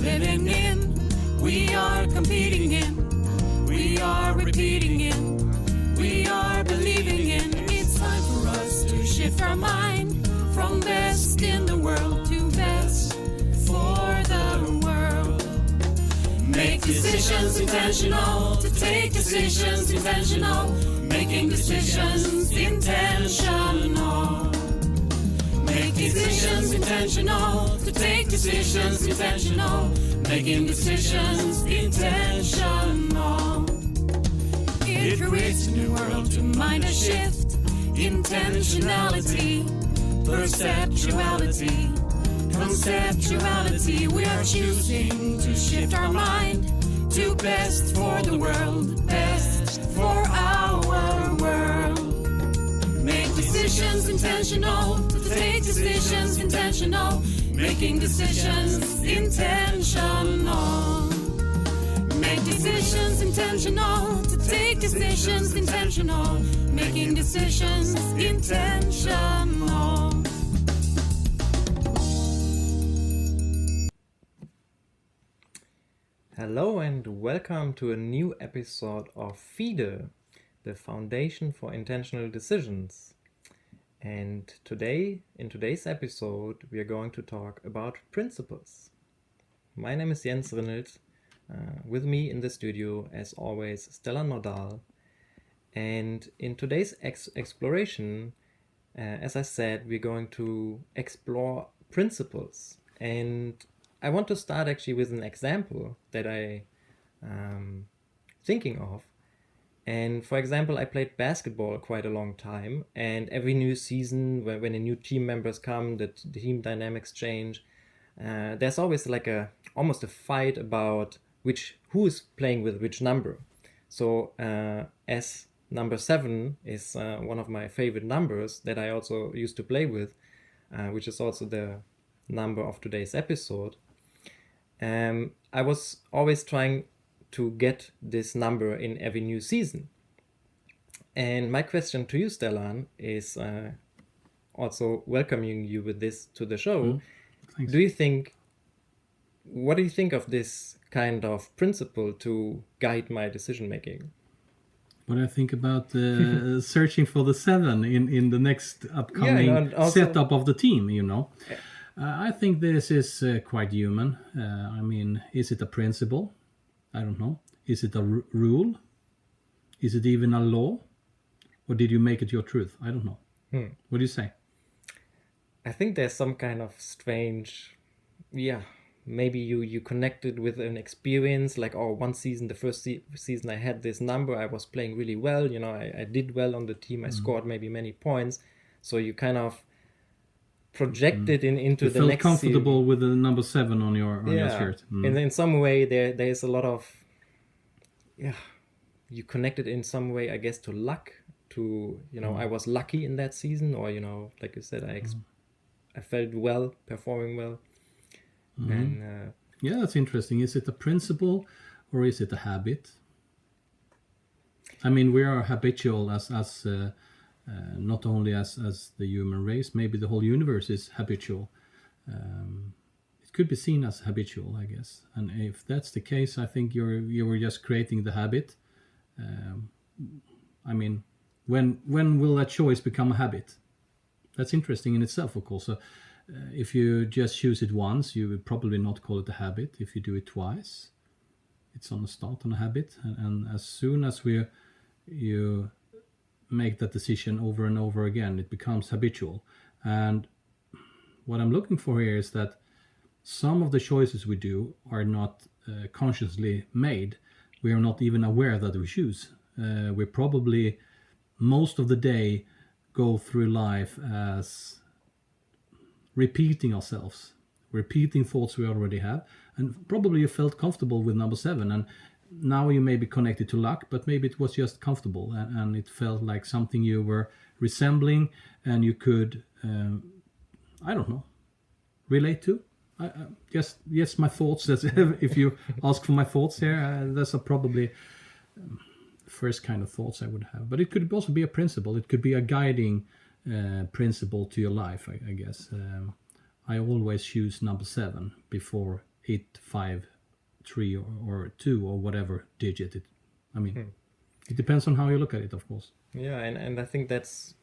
living in, we are competing in, we are repeating in, we are believing in. It's time for us to shift our mind from best in the world to best for the world. Make decisions intentional, to take decisions intentional, making decisions intentional. Make decisions intentional, to take decisions intentional, making decisions intentional. It creates a new world to mind a shift, intentionality, perceptuality, conceptuality. We are choosing to shift our mind to best for the world, best for our world. Make decisions intentional, to take decisions intentional, making decisions intentional. Make decisions intentional, to take decisions intentional, making decisions intentional. Hello and welcome to a new episode of FiDE, the Foundation for Intentional Decisions. And today, in today's episode, we are going to talk about principles. My name is Jens Rinnelt. With me in the studio, as always, Stella Nordal. And in today's exploration, as I said, we're going to explore principles. And I want to start actually with an example that I'm thinking of. And for example, I played basketball quite a long time, and every new season, when the new team members come, the team dynamics change. There's always like almost a fight about who is playing with which number. So as number 7 is one of my favorite numbers that I also used to play with, which is also the number of today's episode. I was always trying to get this number in every new season. And my question to you, Stellan, is also welcoming you with this to the show. Thanks. What do you think of this kind of principle to guide my decision making? What I think about searching for the 7 in the next upcoming setup of the team, I think this is quite human. I mean, is it a principle? I don't know. Is it a rule? Is it even a law? Or did you make it your truth? I don't know. What do you say? I think there's some kind of strange, maybe you connected with an experience, like, one season, the first season I had this number, I was playing really well, I did well on the team, I scored maybe many points, so you kind of projected into the next season. You felt comfortable with the number 7 on your shirt. And in some way there's a lot of, you connected in some way, I guess, to luck, to, I was lucky in that season, or, like you said, I felt well, performing well. And that's interesting. Is it a principle or is it a habit? I mean, we are habitual as not only as the human race, maybe the whole universe is habitual. It could be seen as habitual, I guess. And if that's the case, I think you were just creating the habit. I mean, when will that choice become a habit? That's interesting in itself, of course. So, if you just choose it once, you would probably not call it a habit. If you do it twice, it's on the start on a habit. And as soon as you make that decision over and over again, it becomes habitual. And what I'm looking for here is that some of the choices we do are not consciously made. We are not even aware that we choose. We probably, most of the day, go through life as repeating ourselves, repeating thoughts we already have, and probably you felt comfortable with number 7, and now you may be connected to luck, but maybe it was just comfortable, and it felt like something you were resembling, and you could, I don't know, relate to. Yes, my thoughts. That's if you ask for my thoughts here, that's probably first kind of thoughts I would have. But it could also be a principle. It could be a guiding principle to your life, I guess. I always choose number 7 before 8, 5, 3 or 2 or whatever digit. It depends on how you look at it, of course. Yeah, and I think that's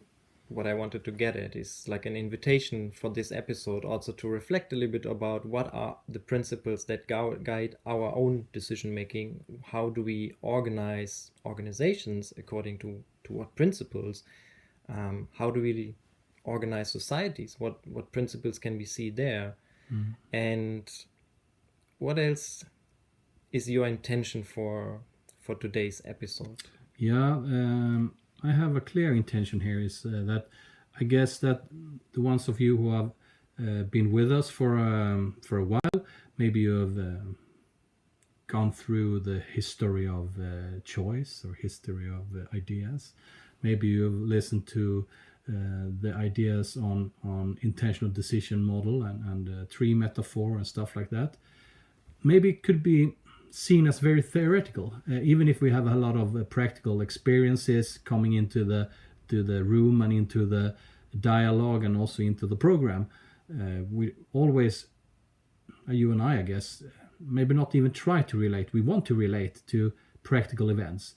what I wanted to get at, is like an invitation for this episode also to reflect a little bit about what are the principles that guide our own decision making. How do we organize organizations according to what principles? How do we organize societies? What principles can we see there? And what else is your intention for today's episode? Yeah, I have a clear intention here, is that I guess that the ones of you who have been with us for a while, maybe you have gone through the history of choice or history of ideas. Maybe you've listened to the ideas on intentional decision model and tree metaphor and stuff like that. Maybe it could be seen as very theoretical, even if we have a lot of practical experiences coming into the room and into the dialogue and also into the program. We always, you and I guess, maybe not even try to relate. We want to relate to practical events,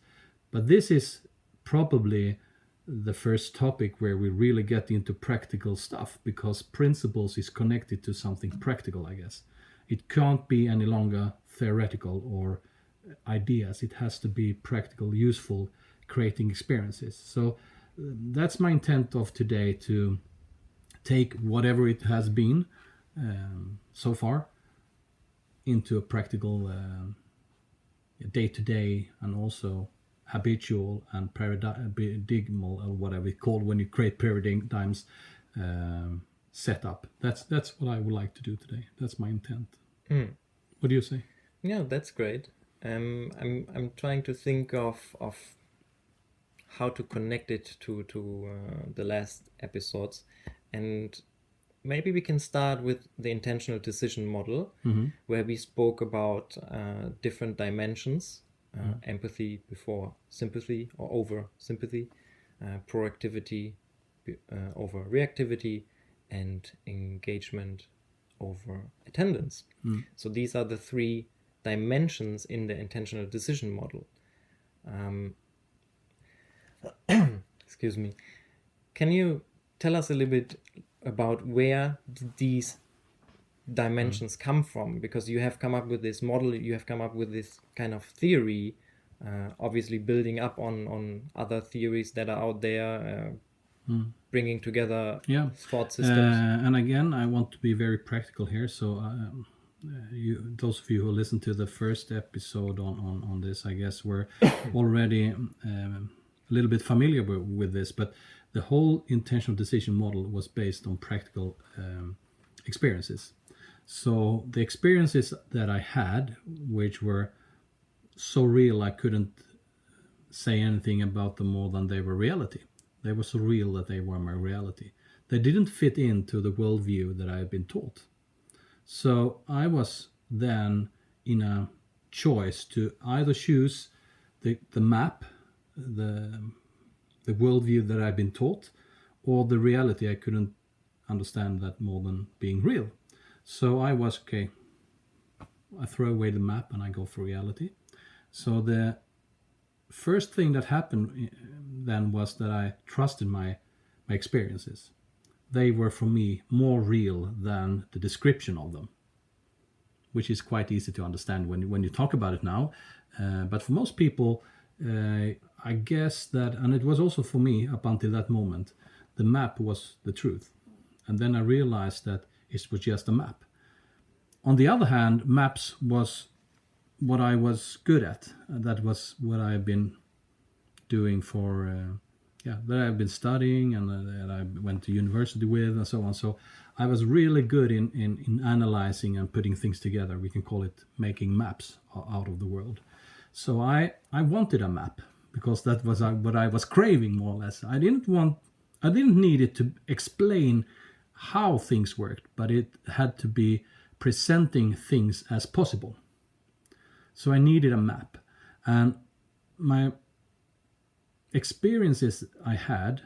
but this is probably the first topic where we really get into practical stuff, because principles is connected to something practical, I guess. It can't be any longer theoretical or ideas. It has to be practical, useful, creating experiences. So that's my intent of today, to take whatever it has been so far into a practical day-to-day and also habitual and paradigmal, or whatever it's called when you create paradigms, setup. That's what I would like to do today. That's my intent. What do you say? Yeah, that's great. I'm trying to think of how to connect it to the last episodes, and maybe we can start with the intentional decision model, where we spoke about different dimensions, empathy before sympathy or over sympathy, proactivity over reactivity, and engagement over attendance. So these are the 3 dimensions in the intentional decision model. Excuse me. Can you tell us a little bit about where these dimensions come from? Because you have come up with this model, you have come up with this kind of theory, obviously building up on other theories that are out there, bringing together thought systems. And again, I want to be very practical here. So those of you who listened to the first episode on this, I guess, were already a little bit familiar with this. But the whole intentional decision model was based on practical experiences. So the experiences that I had, which were so real I couldn't say anything about them more than they were reality. They were so real that they were my reality. They didn't fit into the worldview that I had been taught. So I was then in a choice to either choose the map, the worldview that I've been taught, or the reality I couldn't understand that more than being real. So I was, okay, I throw away the map and I go for reality. So the first thing that happened then was that I trusted my experiences. They were for me more real than the description of them, which is quite easy to understand when you talk about it now. But for most people, I guess that, and it was also for me up until that moment, the map was the truth. And then I realized that it was just a map. On the other hand, maps was what I was good at. That was what I've been doing for, that I've been studying and that I went to university with and so on. So I was really good in analyzing and putting things together. We can call it making maps out of the world. So I wanted a map because that was what I was craving, more or less. I didn't need it to explain how things worked, but it had to be presenting things as possible. So I needed a map. And my experiences I had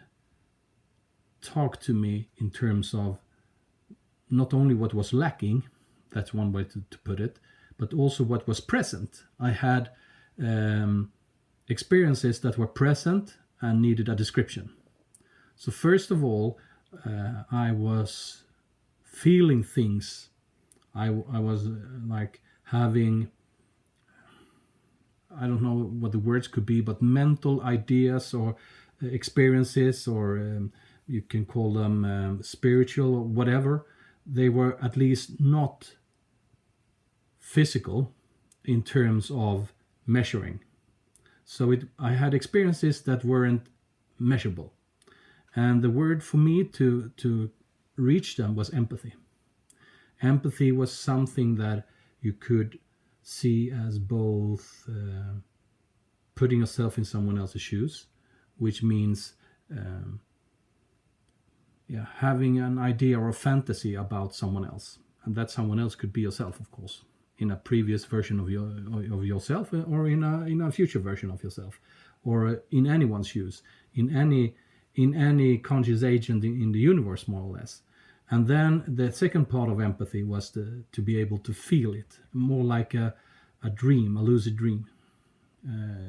talked to me in terms of not only what was lacking, That's one way to put it. But also what was present. I had experiences that were present and needed a description. So first of all, I was feeling things. I was like having, I don't know what the words could be, but mental ideas or experiences, or you can call them spiritual or whatever. They were at least not physical in terms of measuring. So I had experiences that weren't measurable. And the word for me to reach them was empathy. Empathy was something that you could see as both putting yourself in someone else's shoes, which means having an idea or a fantasy about someone else. And that someone else could be yourself, of course, in a previous version of yourself, or in a future version of yourself, or in anyone's shoes, in any conscious agent in the universe, more or less. And then the second part of empathy was to be able to feel it, more like a dream, a lucid dream.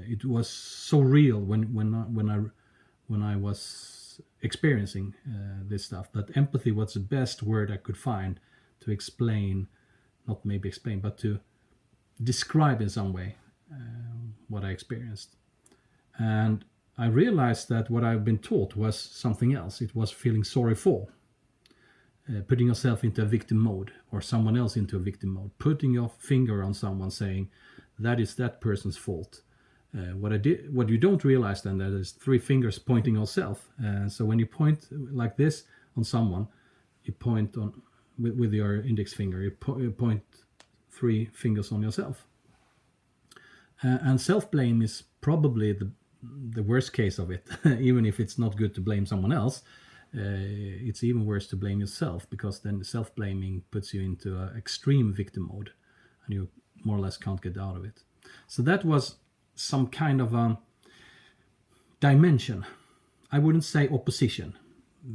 It was so real when I was experiencing this stuff, that empathy was the best word I could find to explain, not maybe explain, but to describe in some way what I experienced. And I realized that what I've been taught was something else. It was feeling sorry for, putting yourself into a victim mode, or someone else into a victim mode, putting your finger on someone, saying that is that person's fault. What you don't realize then, that there's three fingers pointing yourself. So when you point like this on someone, you point on with your index finger, you point three fingers on yourself. And self-blame is probably the worst case of it. Even if it's not good to blame someone else, it's even worse to blame yourself, because then self-blaming puts you into an extreme victim mode and you more or less can't get out of it. So that was some kind of a dimension. I wouldn't say opposition,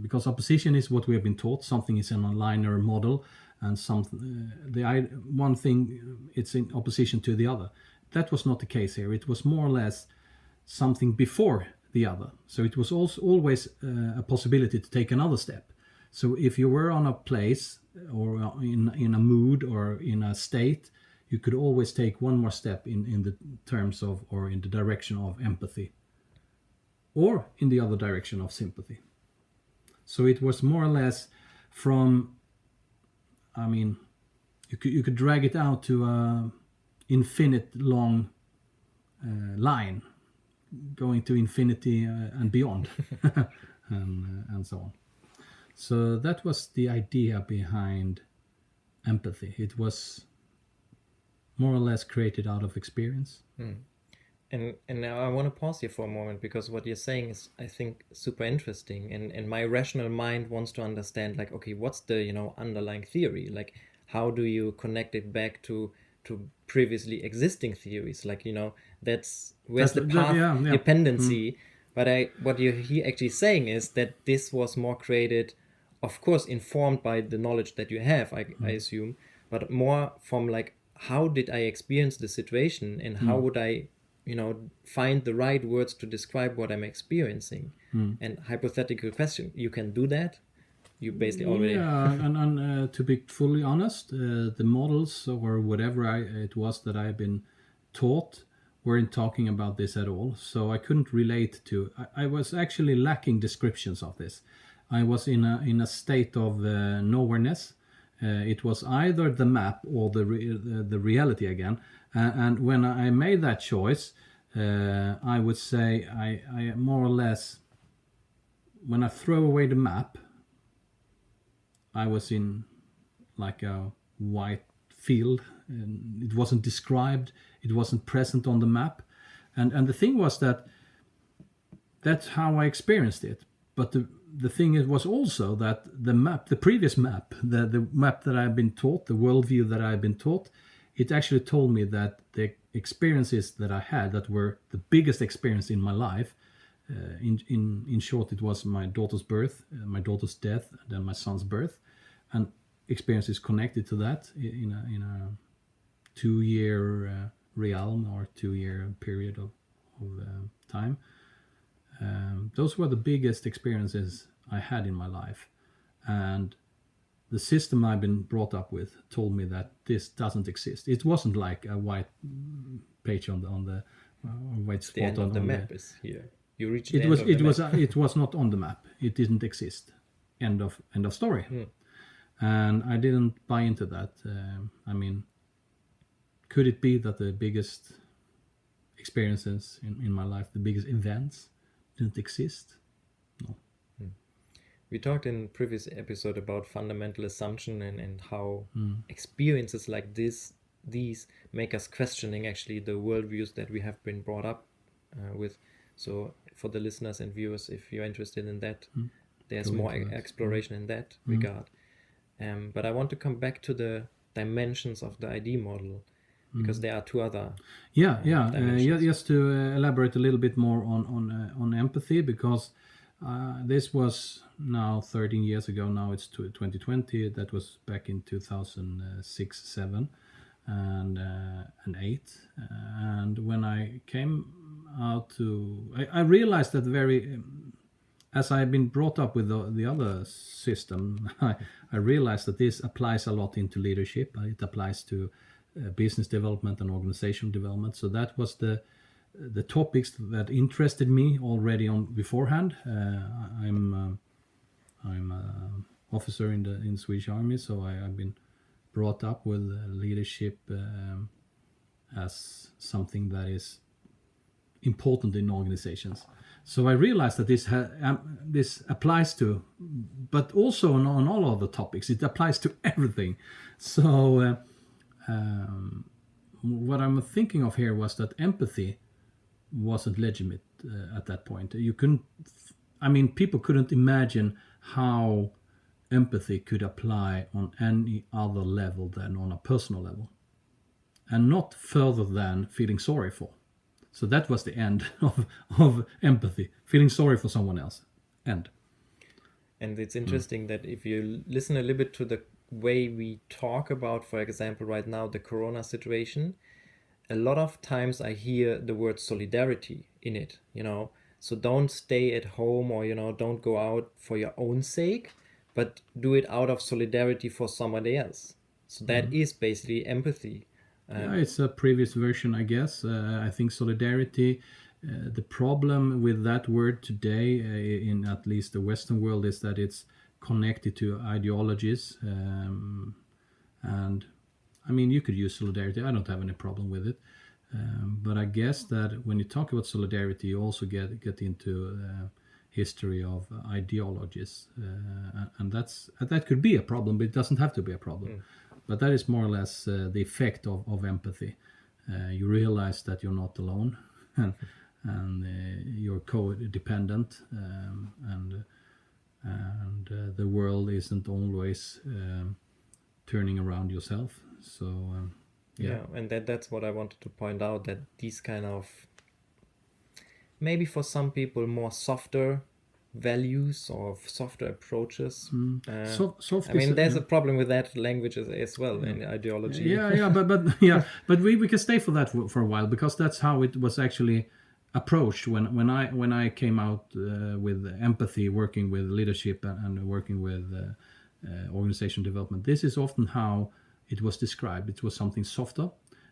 because opposition is what we have been taught. Something is an linear model, and one thing, it's in opposition to the other. That was not the case here. It was more or less something before the other. So it was also always a possibility to take another step. So if you were on a place or in a mood or in a state, you could always take one more step in the terms of, or in the direction of empathy, or in the other direction of sympathy. So it was more or less from, I mean, you could drag it out to a infinite long line, going to infinity and beyond, and so on. So that was the idea behind empathy. It was more or less created out of experience. And now I want to pause here for a moment, because what you're saying is, I think, super interesting. And my rational mind wants to understand, like, okay, what's the underlying theory? Like, how do you connect it back to previously existing theories? Like, that's where's the path dependency. But what you're here actually saying is that this was more created, of course, informed by the knowledge that you have, I assume, but more from like, how did I experience the situation, and how would I find the right words to describe what I'm experiencing? And hypothetical question, you can do that? You basically already... Yeah, and to be fully honest, the models or whatever it was that I've been taught weren't talking about this at all. So I couldn't relate to... I was actually lacking descriptions of this. I was in a state of nowhereness. It was either the map or the reality again. And when I made that choice, I would say I more or less, when I throw away the map, I was in like a white field, and it wasn't described, it wasn't present on the map. And the thing was that's how I experienced it. But the thing was also that the map, the previous map, the map that I've been taught, the worldview that I've been taught, it actually told me that the experiences that I had that were the biggest experience in my life, in short, it was my daughter's birth, my daughter's death, and then my son's birth. And experiences connected to that in a 2-year realm or 2-year period of time. Those were the biggest experiences I had in my life, and the system I've been brought up with told me that this doesn't exist. It wasn't like a white page on the white spot The end on of the on map is here. You reach the It end was of the it was map. it was not on the map. It didn't exist. End of story. And I didn't buy into that. I mean, could it be that the biggest experiences in my life, the biggest events, didn't exist? No. We talked in previous episode about fundamental assumption and how experiences like these make us questioning actually the worldviews that we have been brought up with. So for the listeners and viewers, if you're interested in that, there's Go more into that. exploration in that regard. But I want to come back to the dimensions of the ID model, because there are two other dimensions. Just to elaborate a little bit more on empathy, because this was now 13 years ago. Now it's 2020. That was back in 2006, 7, and 8. And when I came out I realized that as I've been brought up with the other system, I realized that this applies a lot into leadership. It applies to business development and organizational development. So that was the topics that interested me already on beforehand. I'm an officer in the Swedish Army, so I've been brought up with leadership as something that is important in organizations. So I realized that this applies to, but also on all other topics. It applies to everything. So what I'm thinking of here was that empathy wasn't legitimate at that point. People couldn't imagine how empathy could apply on any other level than on a personal level, and not further than feeling sorry for. So that was the end of empathy, feeling sorry for someone else. End. And it's interesting that if you listen a little bit to the way we talk about, for example, right now, the Corona situation, a lot of times I hear the word solidarity in it, So don't stay at home, or, don't go out for your own sake, but do it out of solidarity for somebody else. So that is basically empathy. It's a previous version, I guess. I think solidarity, the problem with that word today, in at least the Western world, is that it's connected to ideologies. And I mean, you could use solidarity. I don't have any problem with it. But I guess that when you talk about solidarity, you also get into history of ideologies. And that could be a problem, but it doesn't have to be a problem. But that is more or less the effect of empathy. You realize that you're not alone, and you're co-dependent, and the world isn't always turning around yourself. So and that's what I wanted to point out, that these kind of, maybe for some people, more softer values or softer approaches. Soft. I mean, there's a problem with that language as well, in ideology. But we can stay for that for a while, because that's how it was actually approached when I came out with empathy, working with leadership and working with organization development. This is often how it was described. It was something softer.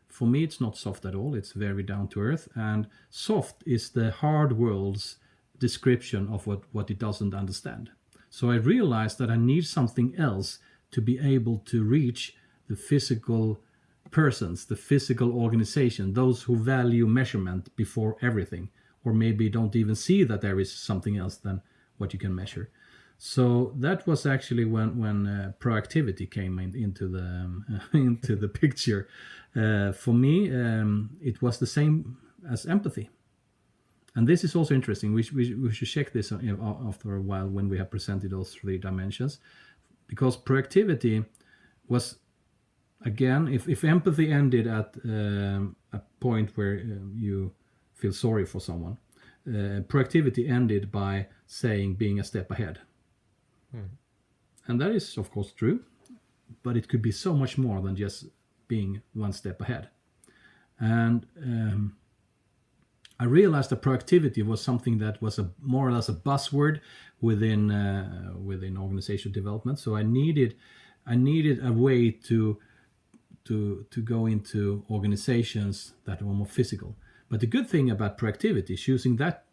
For me, it's not soft at all. It's very down to earth, and soft is the hard world's description of what it doesn't understand. So I realized that I need something else to be able to reach the physical persons, the physical organization, those who value measurement before everything, or maybe don't even see that there is something else than what you can measure. So that was actually when proactivity came into the picture. For me, it was the same as empathy. And this is also interesting. We should check this after a while when we have presented those 3 dimensions. Because proactivity was, again, if empathy ended at a point where you feel sorry for someone, proactivity ended by saying being a step ahead. And that is, of course, true. but it could be so much more than just being one step ahead. And I realized that proactivity was something that was more or less a buzzword within organizational development. So I needed a way to go into organizations that were more physical. But the good thing about proactivity, choosing that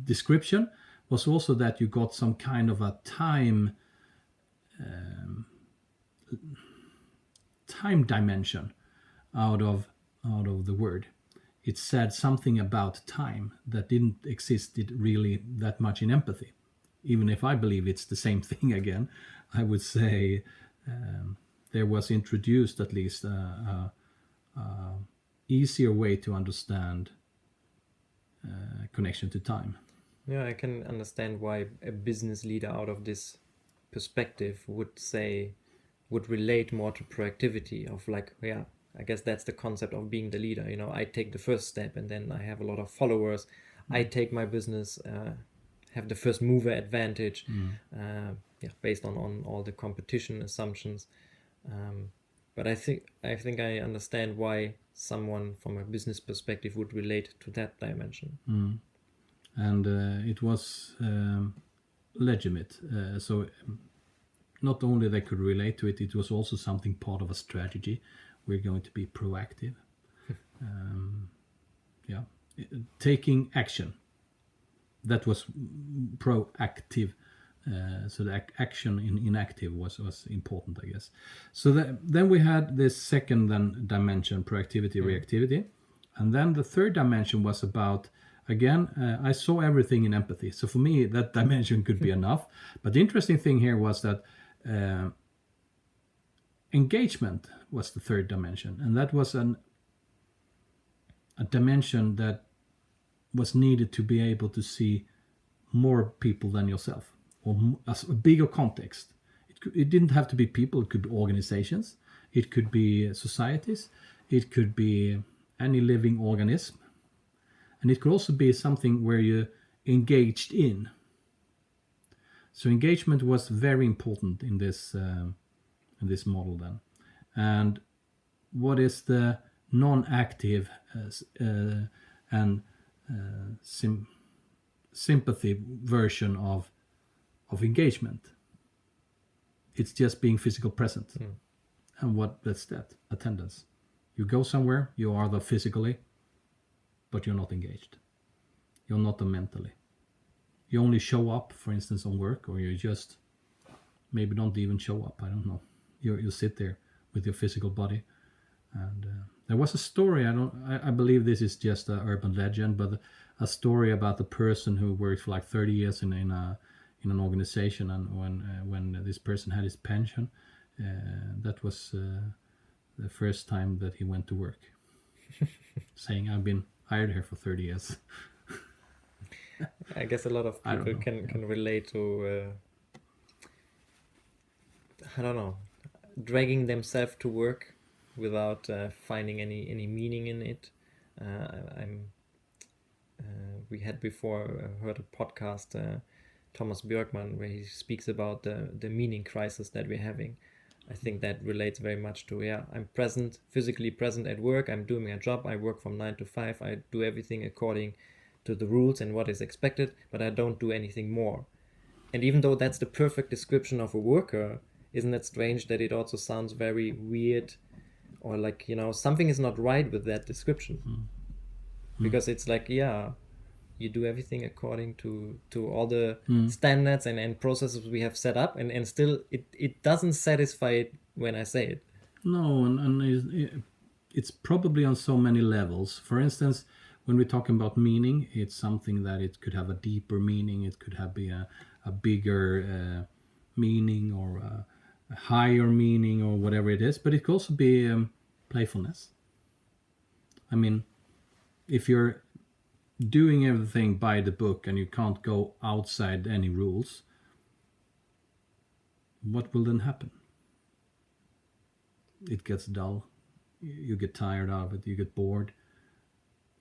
description, was also that you got some kind of a time dimension out of the word. It said something about time that didn't exist really that much in empathy. Even if I believe it's the same thing again, I would say there was introduced at least a easier way to understand connection to time. Yeah, I can understand why a business leader out of this perspective would relate more to proactivity of like, yeah, I guess that's the concept of being the leader. You know, I take the first step and then I have a lot of followers. I take my business, have the first mover advantage, based on all the competition assumptions. But I think I understand why someone from a business perspective would relate to that dimension. And it was legitimate. So not only they could relate to it, it was also something part of a strategy. We're going to be proactive. Taking action. That was proactive. So the action in inactive was important, I guess. So then we had this second dimension, proactivity, reactivity. And then the third dimension was about, again, I saw everything in empathy. So for me, that dimension could be enough. But the interesting thing here was that engagement was the third dimension. And that was a dimension that was needed to be able to see more people than yourself, or a bigger context. It didn't have to be people, it could be organizations, it could be societies, it could be any living organism, and it could also be something where you engaged in. So engagement was very important in this model then. And what is the non-active and sympathy version of engagement? It's just being physical present. And that's that? Attendance. You go somewhere, you are there physically, but you're not engaged. You're not there mentally. You only show up, for instance, on work, or you just maybe don't even show up. I don't know. You sit there with your physical body. And there was a story. I believe this is just an urban legend, but a story about the person who worked for like 30 years in an organization, and when this person had his pension, that was the first time that he went to work, saying, "I've been hired here for 30 years." I guess a lot of people can relate to I don't know, dragging themselves to work without finding any meaning in it. We had before heard a podcast, Thomas Björkman, where he speaks about the meaning crisis that we're having. I think that relates very much to, I'm present, physically present at work, I'm doing a job, I work from 9 to 5, I do everything according to the rules and what is expected, but I don't do anything more. And even though that's the perfect description of a worker, isn't it strange that it also sounds very weird, or like, something is not right with that description? Because it's like, you do everything according to all the standards and processes we have set up, and still it doesn't satisfy it when I say it. No, and it's probably on so many levels. For instance, when we're talking about meaning, it's something that it could have a deeper meaning, it could be a bigger meaning, or a higher meaning, or whatever it is, but it could also be playfulness. I mean, if you're doing everything by the book and you can't go outside any rules, what will then happen? It gets dull, you get tired of it, you get bored,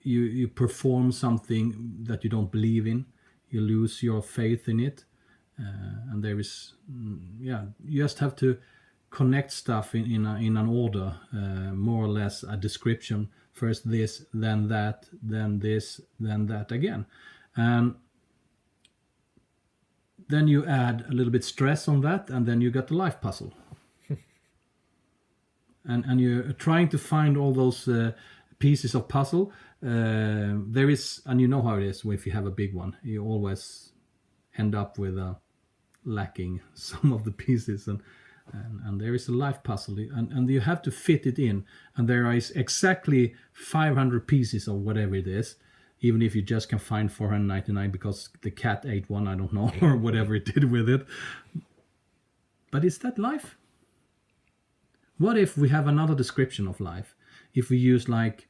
you perform something that you don't believe in, you lose your faith in it, and there is you just have to connect stuff in an order, more or less a description. First this, then that, then this, then that again. And then you add a little bit stress on that, and then you got the life puzzle. and you're trying to find all those pieces of puzzle. There is, and you know how it is, if you have a big one, you always end up with lacking some of the pieces, and there is a life puzzle, and you have to fit it in, and there is exactly 500 pieces of whatever it is, even if you just can find 499 because the cat ate one, I don't know, or whatever it did with it. But is that life? What if we have another description of life? If we use, like,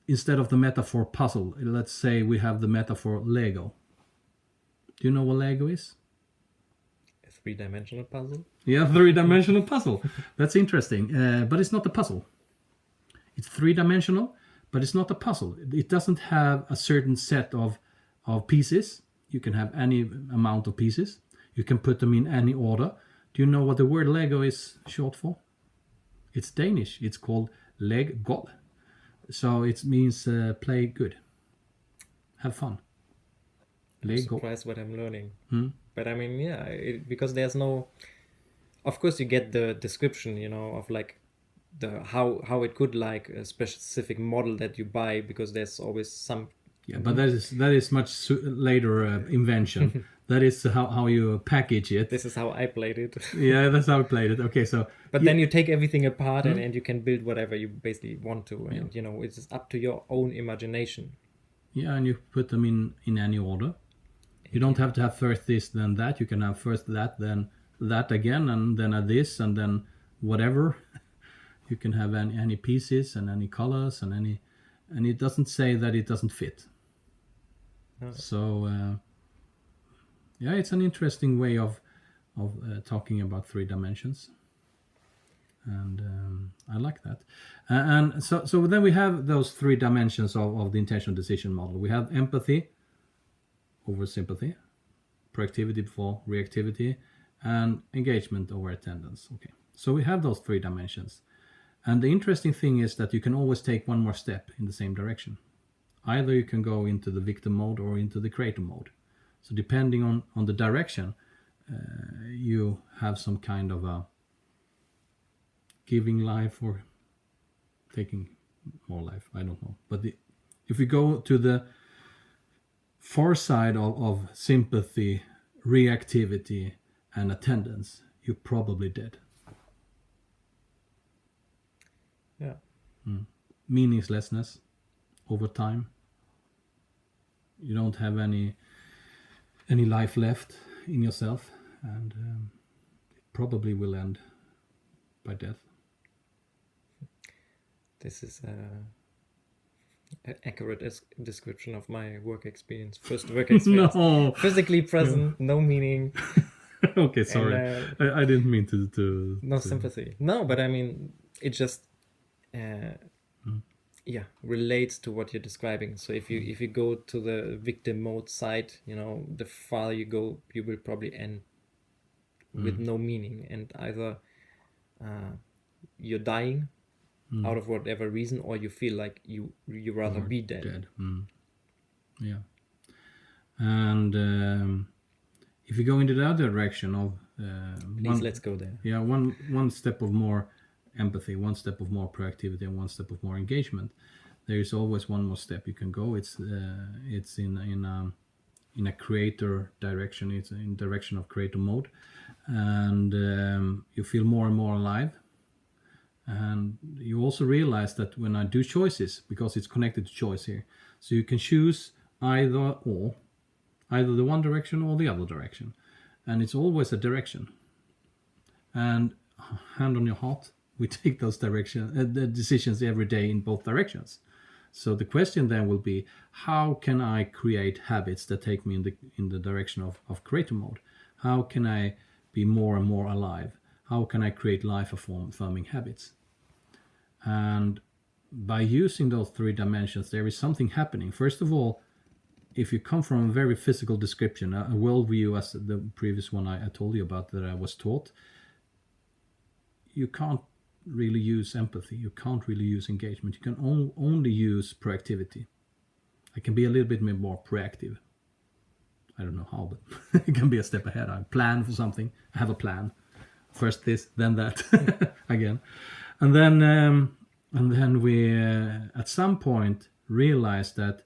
instead of the metaphor puzzle, let's say we have the metaphor Lego. Do you know what Lego is? A three-dimensional puzzle? Yeah, three-dimensional puzzle. That's interesting. But it's not a puzzle. It's three-dimensional, but it's not a puzzle. It doesn't have a certain set of pieces. You can have any amount of pieces. You can put them in any order. Do you know what the word Lego is short for? It's Danish. It's called leg god. So it means play good. Have fun. I'm surprised what I'm learning. But I mean, yeah, because there's no... Of course, you get the description, you know, of like the how it could, like a specific model that you buy, because there's always some... Yeah, but that is much later invention. That is how you package it. This is how I played it. Yeah, that's how I played it. Okay, so... But then you take everything apart and you can build whatever you basically want to. And, you know, it's just up to your own imagination. Yeah, and you put them in any order. You don't have to have first this, then that. You can have first that, then that again, and then this, and then whatever. You can have any pieces and any colors and any... And it doesn't say that it doesn't fit. No. So... yeah, it's an interesting way of talking about three dimensions, and I like that. And so then we have those three dimensions of the intentional decision model. We have empathy over sympathy, proactivity before reactivity, and engagement over attendance. Okay, so we have those three dimensions, and the interesting thing is that you can always take one more step in the same direction. Either you can go into the victim mode or into the creator mode. So depending on the direction, you have some kind of a giving life or taking more life. I don't know. But if we go to the far side of sympathy, reactivity, and attendance, you're probably dead. Yeah. Meaninglessness over time. You don't have any life left in yourself, and it probably will end by death. This is an accurate description of my work experience. First work experience. No. Physically present, no meaning. Okay, sorry. And, I didn't mean to no sympathy. No, but I mean, it just relates to what you're describing. So if you go to the victim mode side, you know, the farther you go, you will probably end with no meaning, and either you're dying out of whatever reason, or you feel like you rather be dead. Yeah. And if you go into the other direction of let's go there. Yeah, one step of more empathy, one step of more proactivity, and one step of more engagement. There is always one more step you can go. It's in a creator direction. It's in direction of creator mode, and you feel more and more alive. And you also realize that when I do choices, because it's connected to choice here, so you can choose either the one direction or the other direction, and it's always a direction. And hand on your heart, we take those the decisions every day in both directions. So the question then will be, how can I create habits that take me in the direction of creator mode? How can I be more and more alive? How can I create life-affirming habits? And by using those three dimensions, there is something happening. First of all, if you come from a very physical description, a worldview as the previous one I told you about that I was taught, you can't really use empathy. You can't really use engagement. You can only use proactivity. I can be a little bit more proactive. I don't know how, but it can be a step ahead. I plan for something. I have a plan. First this, then that, again, and then we at some point realize that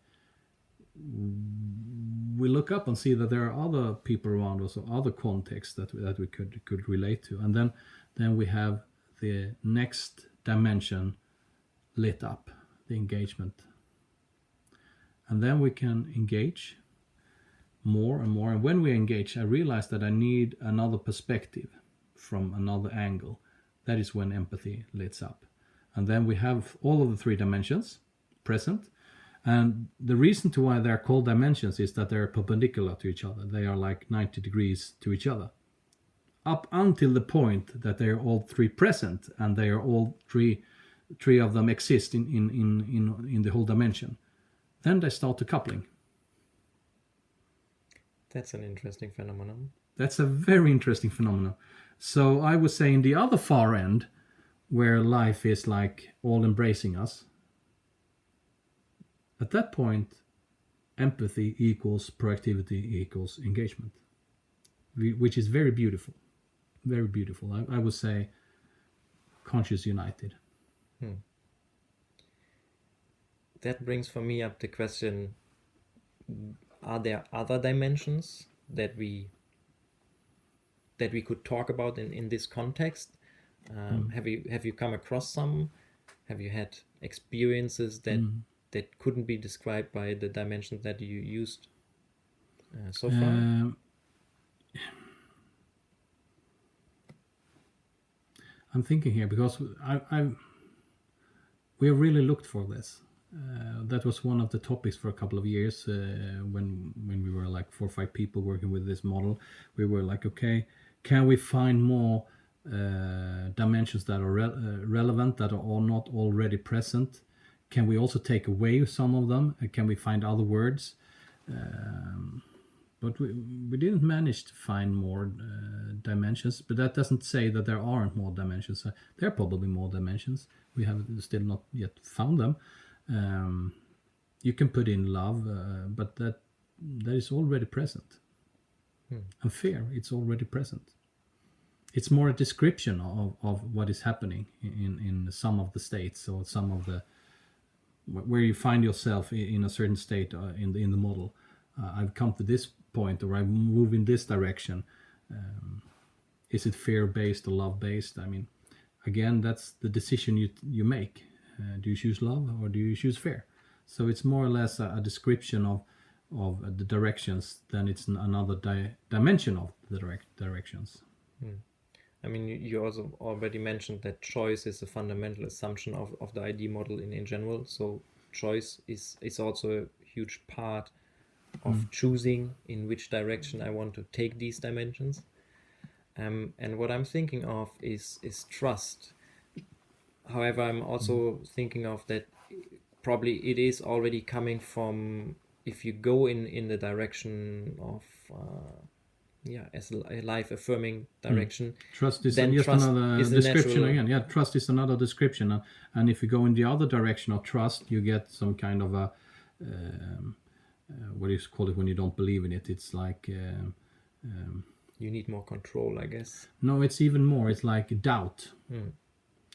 we look up and see that there are other people around us or other contexts that we could relate to, and then we have the next dimension lit up, the engagement, and then we can engage more and more. And when we engage, I realize that I need another perspective from another angle. That is when empathy lights up, and then we have all of the three dimensions present. And the reason to why they're called dimensions is that they're perpendicular to each other. They are like 90 degrees to each other, up until the point that they are all three present, and they are all three of them exist in the whole dimension. Then they start to coupling. That's an interesting phenomenon. That's a very interesting phenomenon. So I would say in the other far end, where life is like all embracing us, at that point, empathy equals proactivity equals engagement, which is very beautiful. Very beautiful. I would say conscious united. That brings for me up the question, are there other dimensions that we could talk about in this context? Have you come across some? Have you had experiences that couldn't be described by the dimensions that you used so far? I'm thinking here because we have really looked for this. That was one of the topics for a couple of years when we were like 4 or 5 people working with this model. We were like, okay, can we find more dimensions that are relevant, that are not already present? Can we also take away some of them? Can we find other words? But we didn't manage to find more dimensions. But that doesn't say that there aren't more dimensions. There are probably more dimensions. We have still not yet found them. You can put in love, but that is already present. And fear, it's already present. It's more a description of what is happening in some of the states or some of the where you find yourself in a certain state in the model. I've come to this point, or I move in this direction. Is it fear-based or love-based? I mean, again, that's the decision you make. Do you choose love or do you choose fear? So it's more or less a description of the directions than it's another dimension of the directions. I mean, you also already mentioned that choice is a fundamental assumption of the ID model in general. So choice is also a huge part of choosing in which direction I want to take these dimensions. And what I'm thinking of is trust. However, I'm also thinking of that probably it is already coming from, if you go in the direction of as a life-affirming direction. Trust is then just trust another is description natural... again. Yeah, trust is another description. And if you go in the other direction of trust, you get some kind of a, what do you call it when you don't believe in it? It's like... you need more control, I guess. No, it's even more. It's like doubt.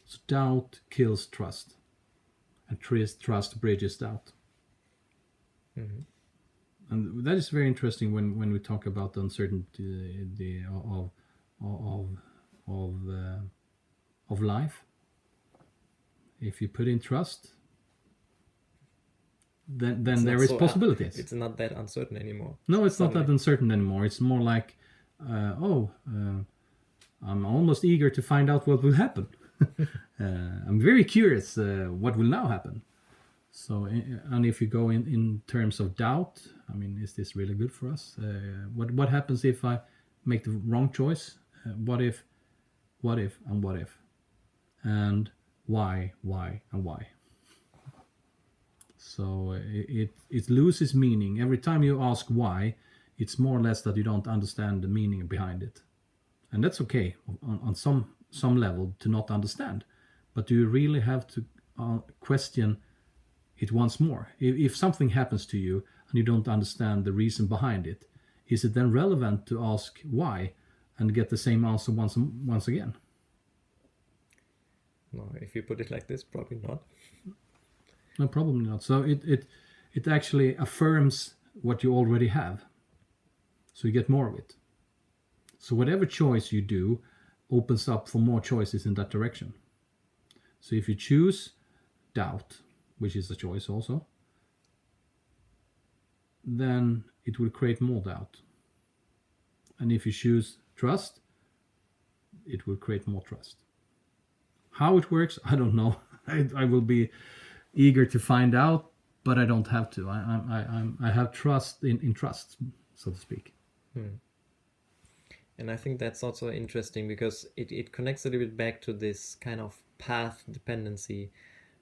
So doubt kills trust. And trust bridges doubt. And that is very interesting when we talk about the uncertainty of life. If you put in trust, then there is possibilities. It's not that uncertain anymore. No, it's not that uncertain anymore. It's more like, I'm almost eager to find out what will happen. I'm very curious what will now happen. So, and if you go in terms of doubt, I mean, is this really good for us? What happens if I make the wrong choice? What if, and what if? And why, and why? So it loses meaning. Every time you ask why, it's more or less that you don't understand the meaning behind it. And that's okay. On some some level to not understand. But do you really have to question it once more? If something happens to you and you don't understand the reason behind it, is it then relevant to ask why and get the same answer once again? No, if you put it like this, probably not. No, probably not. So it actually affirms what you already have. So you get more of it. So whatever choice you do opens up for more choices in that direction. So if you choose doubt, which is a choice also, then it will create more doubt. And if you choose trust, it will create more trust. How it works, I don't know. I will be eager to find out, but I don't have to. I have trust in trust, so to speak. And I think that's also interesting because it connects a little bit back to this kind of path dependency.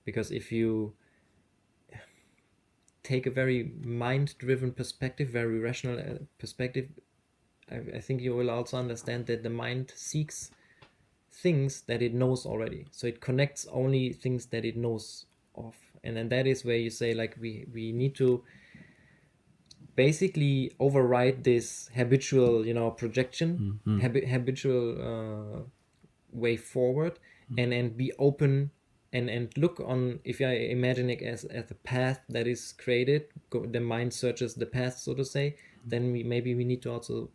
Because if you take a very mind-driven perspective, very rational perspective, I think you will also understand that the mind seeks things that it knows already. So it connects only things that it knows of. And then that is where you say, like, we need to basically override this habitual, projection, habitual way forward, and then be open and look on, if I imagine it as a path that is created, the mind searches the path, so to say, then maybe we need to also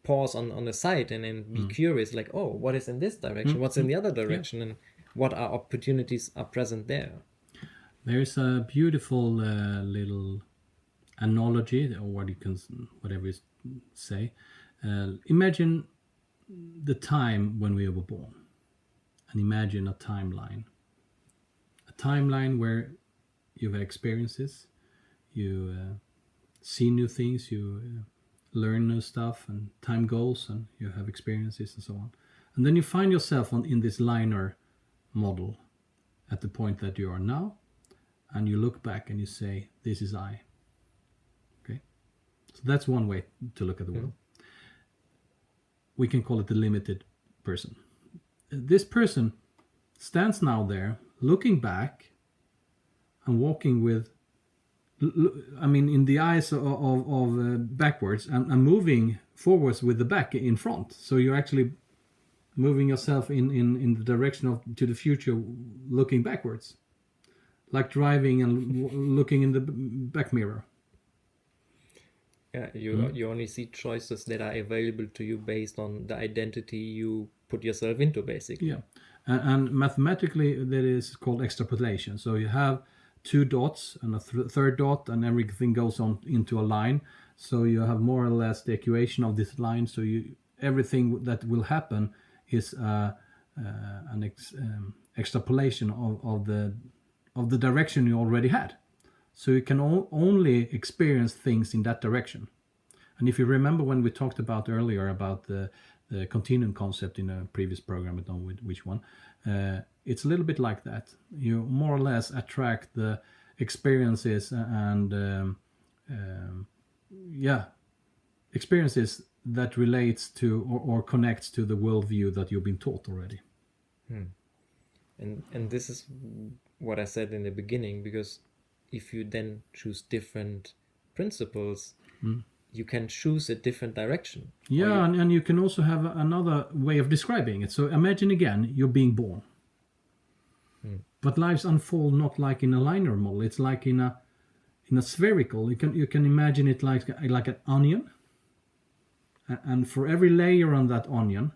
pause on the side and then be curious, like, oh, what is in this direction? What's in the other direction? And what are opportunities are present there? There's a beautiful little analogy, or whatever you say. Imagine the time when we were born, and imagine a timeline where you have experiences, you see new things, you learn new stuff, and time goes, and you have experiences and so on. And then you find yourself in this linear model at the point that you are now, and you look back and you say, this is I. Okay? So that's one way to look at the world. We can call it the limited person. This person stands now there, looking back and walking with, in the eyes of backwards, and moving forwards with the back in front. So you're actually moving yourself in the direction to the future, looking backwards, like driving and looking in the back mirror. Yeah, you only see choices that are available to you based on the identity you put yourself into, basically. Yeah, and mathematically that is called extrapolation. So you have two dots and a third dot, and everything goes on into a line. So you have more or less the equation of this line. So everything that will happen is an extrapolation of the direction you already had. So you can only experience things in that direction. And if you remember when we talked about earlier about the continuum concept in a previous program, I don't know which one, it's a little bit like that. You more or less attract the experiences and experiences that relates to or connects to the worldview that you've been taught already. And this is what I said in the beginning, because if you then choose different principles, you can choose a different direction. Yeah, and you can also have another way of describing it. So imagine again, you're being born. But lives unfold not like in a linear model. It's like in a spherical. You can imagine it like an onion. And for every layer on that onion,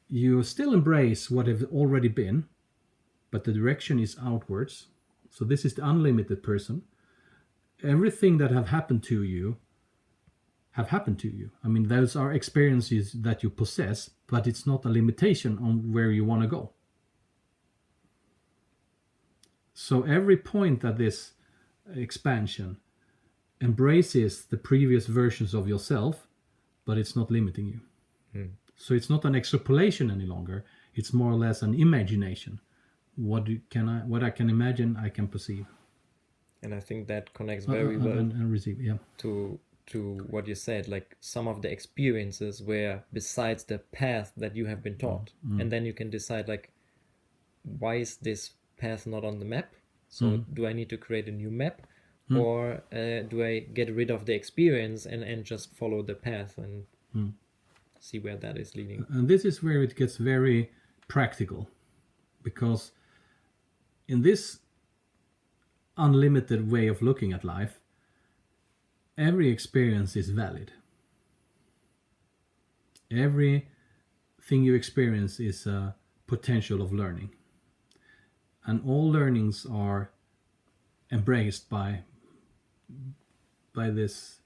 you still embrace what has already been, but the direction is outwards. So this is the unlimited person. Everything that have happened to you. I mean, those are experiences that you possess, but it's not a limitation on where you want to go. So every point that this expansion embraces the previous versions of yourself, but it's not limiting you. So it's not an extrapolation any longer. It's more or less an imagination. What I can imagine, I can perceive. And I think that connects very well and receive, to to what you said, like some of the experiences where besides the path that you have been taught, and then you can decide like, why is this path not on the map? So do I need to create a new map, or do I get rid of the experience and just follow the path and see where that is leading? And this is where it gets very practical, because in this unlimited way of looking at life, every experience is valid. Everything you experience is a potential of learning. And all learnings are embraced by this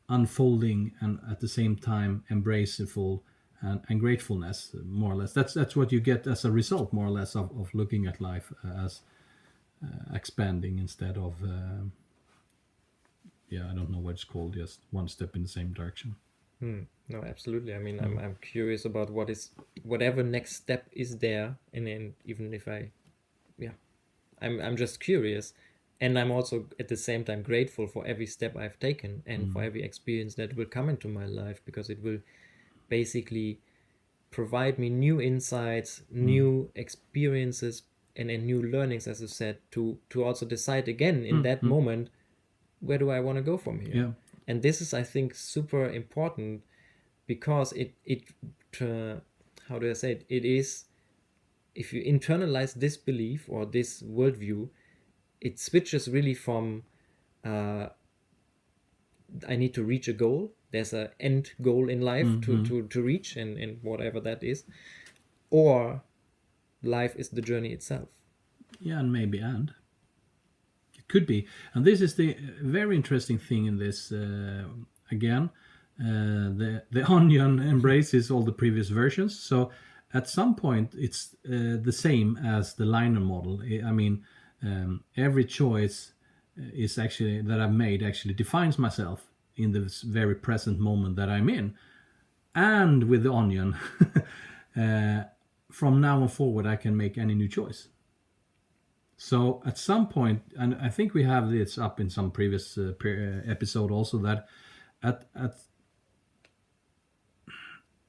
unfolding and at the same time embraceful and gratefulness, more or less. That's what you get as a result, more or less, of looking at life as expanding instead of I don't know what it's called, just one step in the same direction. No, absolutely. I mean, I'm curious about whatever next step is there, and then even if I'm just curious, and I'm also at the same time grateful for every step I've taken and for every experience that will come into my life, because it will basically provide me new insights, new experiences, and new learnings, as I said, to also decide again in that moment, where do I want to go from here? Yeah. And this is, I think, super important, because it how do I say it? It is, if you internalize this belief or this worldview, it switches really from I need to reach a goal. There's an end goal in life to reach, and whatever that is, or life is the journey itself. Yeah, and maybe it could be. And this is the very interesting thing in this. Again, the onion embraces all the previous versions. So at some point, it's the same as the liner model. I mean, every choice is actually that I've made actually defines myself in this very present moment that I'm in. And with the onion, from now on forward, I can make any new choice. So at some point, and I think we have this up in some previous episode also, that at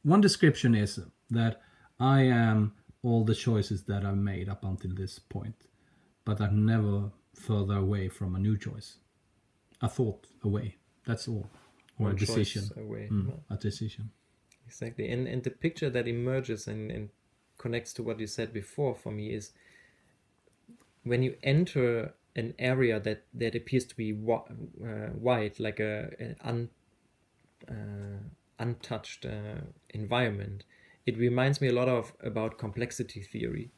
one description is that I am all the choices that I've made up until this point, but I'm never further away from a new choice. A thought away, that's all. Or One a decision. choice away. A decision. Exactly. And the picture that emerges and connects to what you said before for me is, when you enter an area that appears to be wide, like an untouched environment, it reminds me a lot about complexity theory,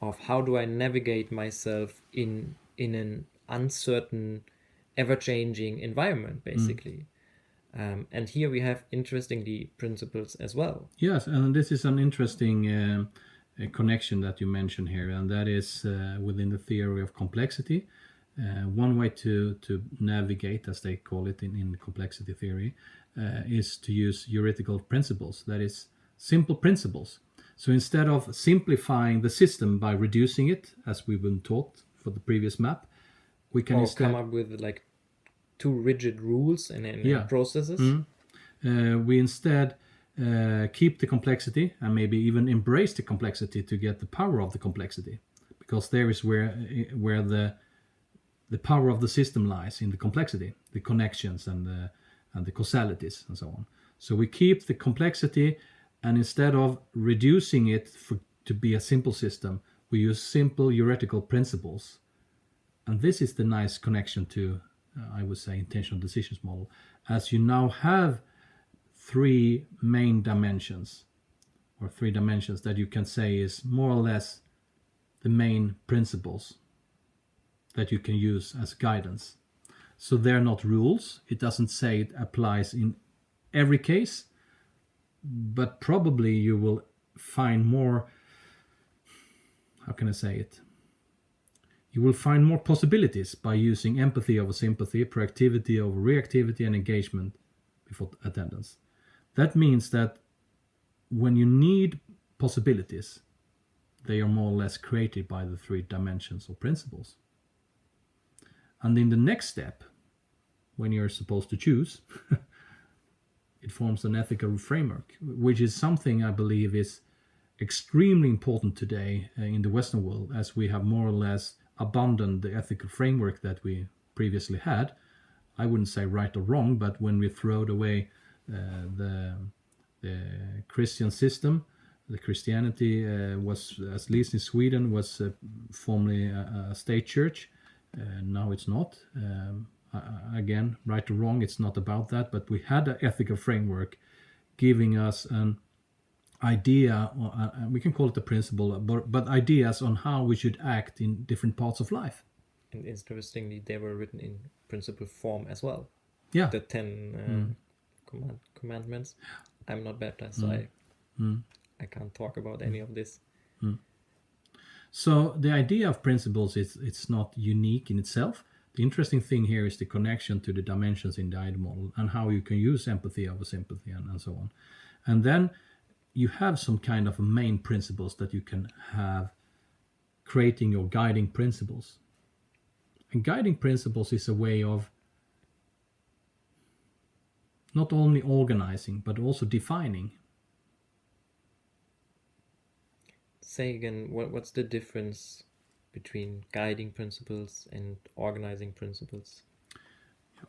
of how do I navigate myself in an uncertain, ever-changing environment, basically. And here we have, interestingly, principles as well. Yes, and this is an interesting connection that you mentioned here, and that is within the theory of complexity. One way to navigate, as they call it in complexity theory, is to use heuretical principles, that is, simple principles. So instead of simplifying the system by reducing it, as we've been taught for the previous map, we can instead come up with like too rigid rules and processes. We instead keep the complexity and maybe even embrace the complexity to get the power of the complexity, because there is where the power of the system lies, in the complexity, the connections and the causalities and so on. So we keep the complexity, and instead of reducing it to be a simple system, we use simple heuretical principles. And this is the nice connection to, I would say, intentional decisions model, as you now have three main dimensions, or three dimensions that you can say is more or less the main principles that you can use as guidance. So they're not rules. It doesn't say it applies in every case, but probably you will find more, how can I say it? You will find more possibilities by using empathy over sympathy, proactivity over reactivity, and engagement before attendance. That means that when you need possibilities, they are more or less created by the three dimensions or principles. And in the next step, when you're supposed to choose. It forms an ethical framework, which is something I believe is extremely important today in the Western world, as we have more or less abandoned the ethical framework that we previously had. I wouldn't say right or wrong, but when we throwed away the Christian system, the Christianity was, at least in Sweden, was formerly a state church. Now it's not. Again, right or wrong, it's not about that, but we had an ethical framework giving us an idea, or we can call it a principle, but ideas on how we should act in different parts of life. And interestingly, they were written in principle form as well. Yeah. The 10 commandments. I'm not baptized, so I can't talk about any of this. So the idea of principles is it's not unique in itself. The interesting thing here is the connection to the dimensions in the IDE model and how you can use empathy over sympathy and so on. And then you have some kind of main principles that you can have creating your guiding principles. And guiding principles is a way of not only organizing, but also defining. Say again, what's the difference between guiding principles and organizing principles?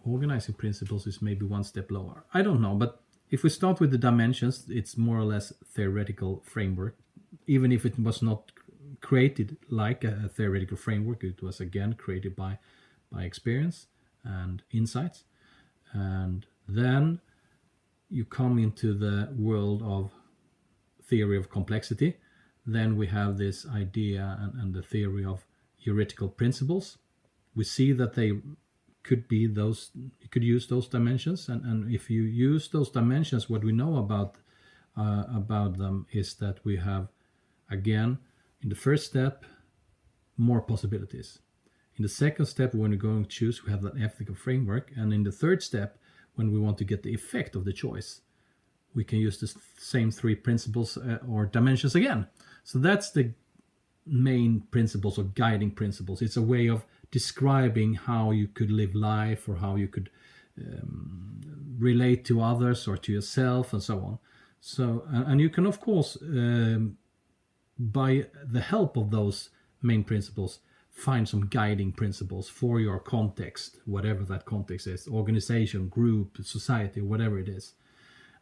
Organizing principles is maybe one step lower. I don't know, but if we start with the dimensions, it's more or less theoretical framework. Even if it was not created like a theoretical framework, it was again created by experience and insights. And then you come into the world of theory of complexity. Then we have this idea and the theory of heuretical principles. We see that they could be those, you could use those dimensions. And if you use those dimensions, what we know about them is that we have, again, in the first step, more possibilities. In the second step, when we're going to choose, we have that ethical framework. And in the third step, when we want to get the effect of the choice, we can use the same three principles or dimensions again. So that's the main principles or guiding principles. It's a way of describing how you could live life or how you could relate to others or to yourself and so on. So, and you can, of course, by the help of those main principles, find some guiding principles for your context, whatever that context is, organization, group, society, whatever it is.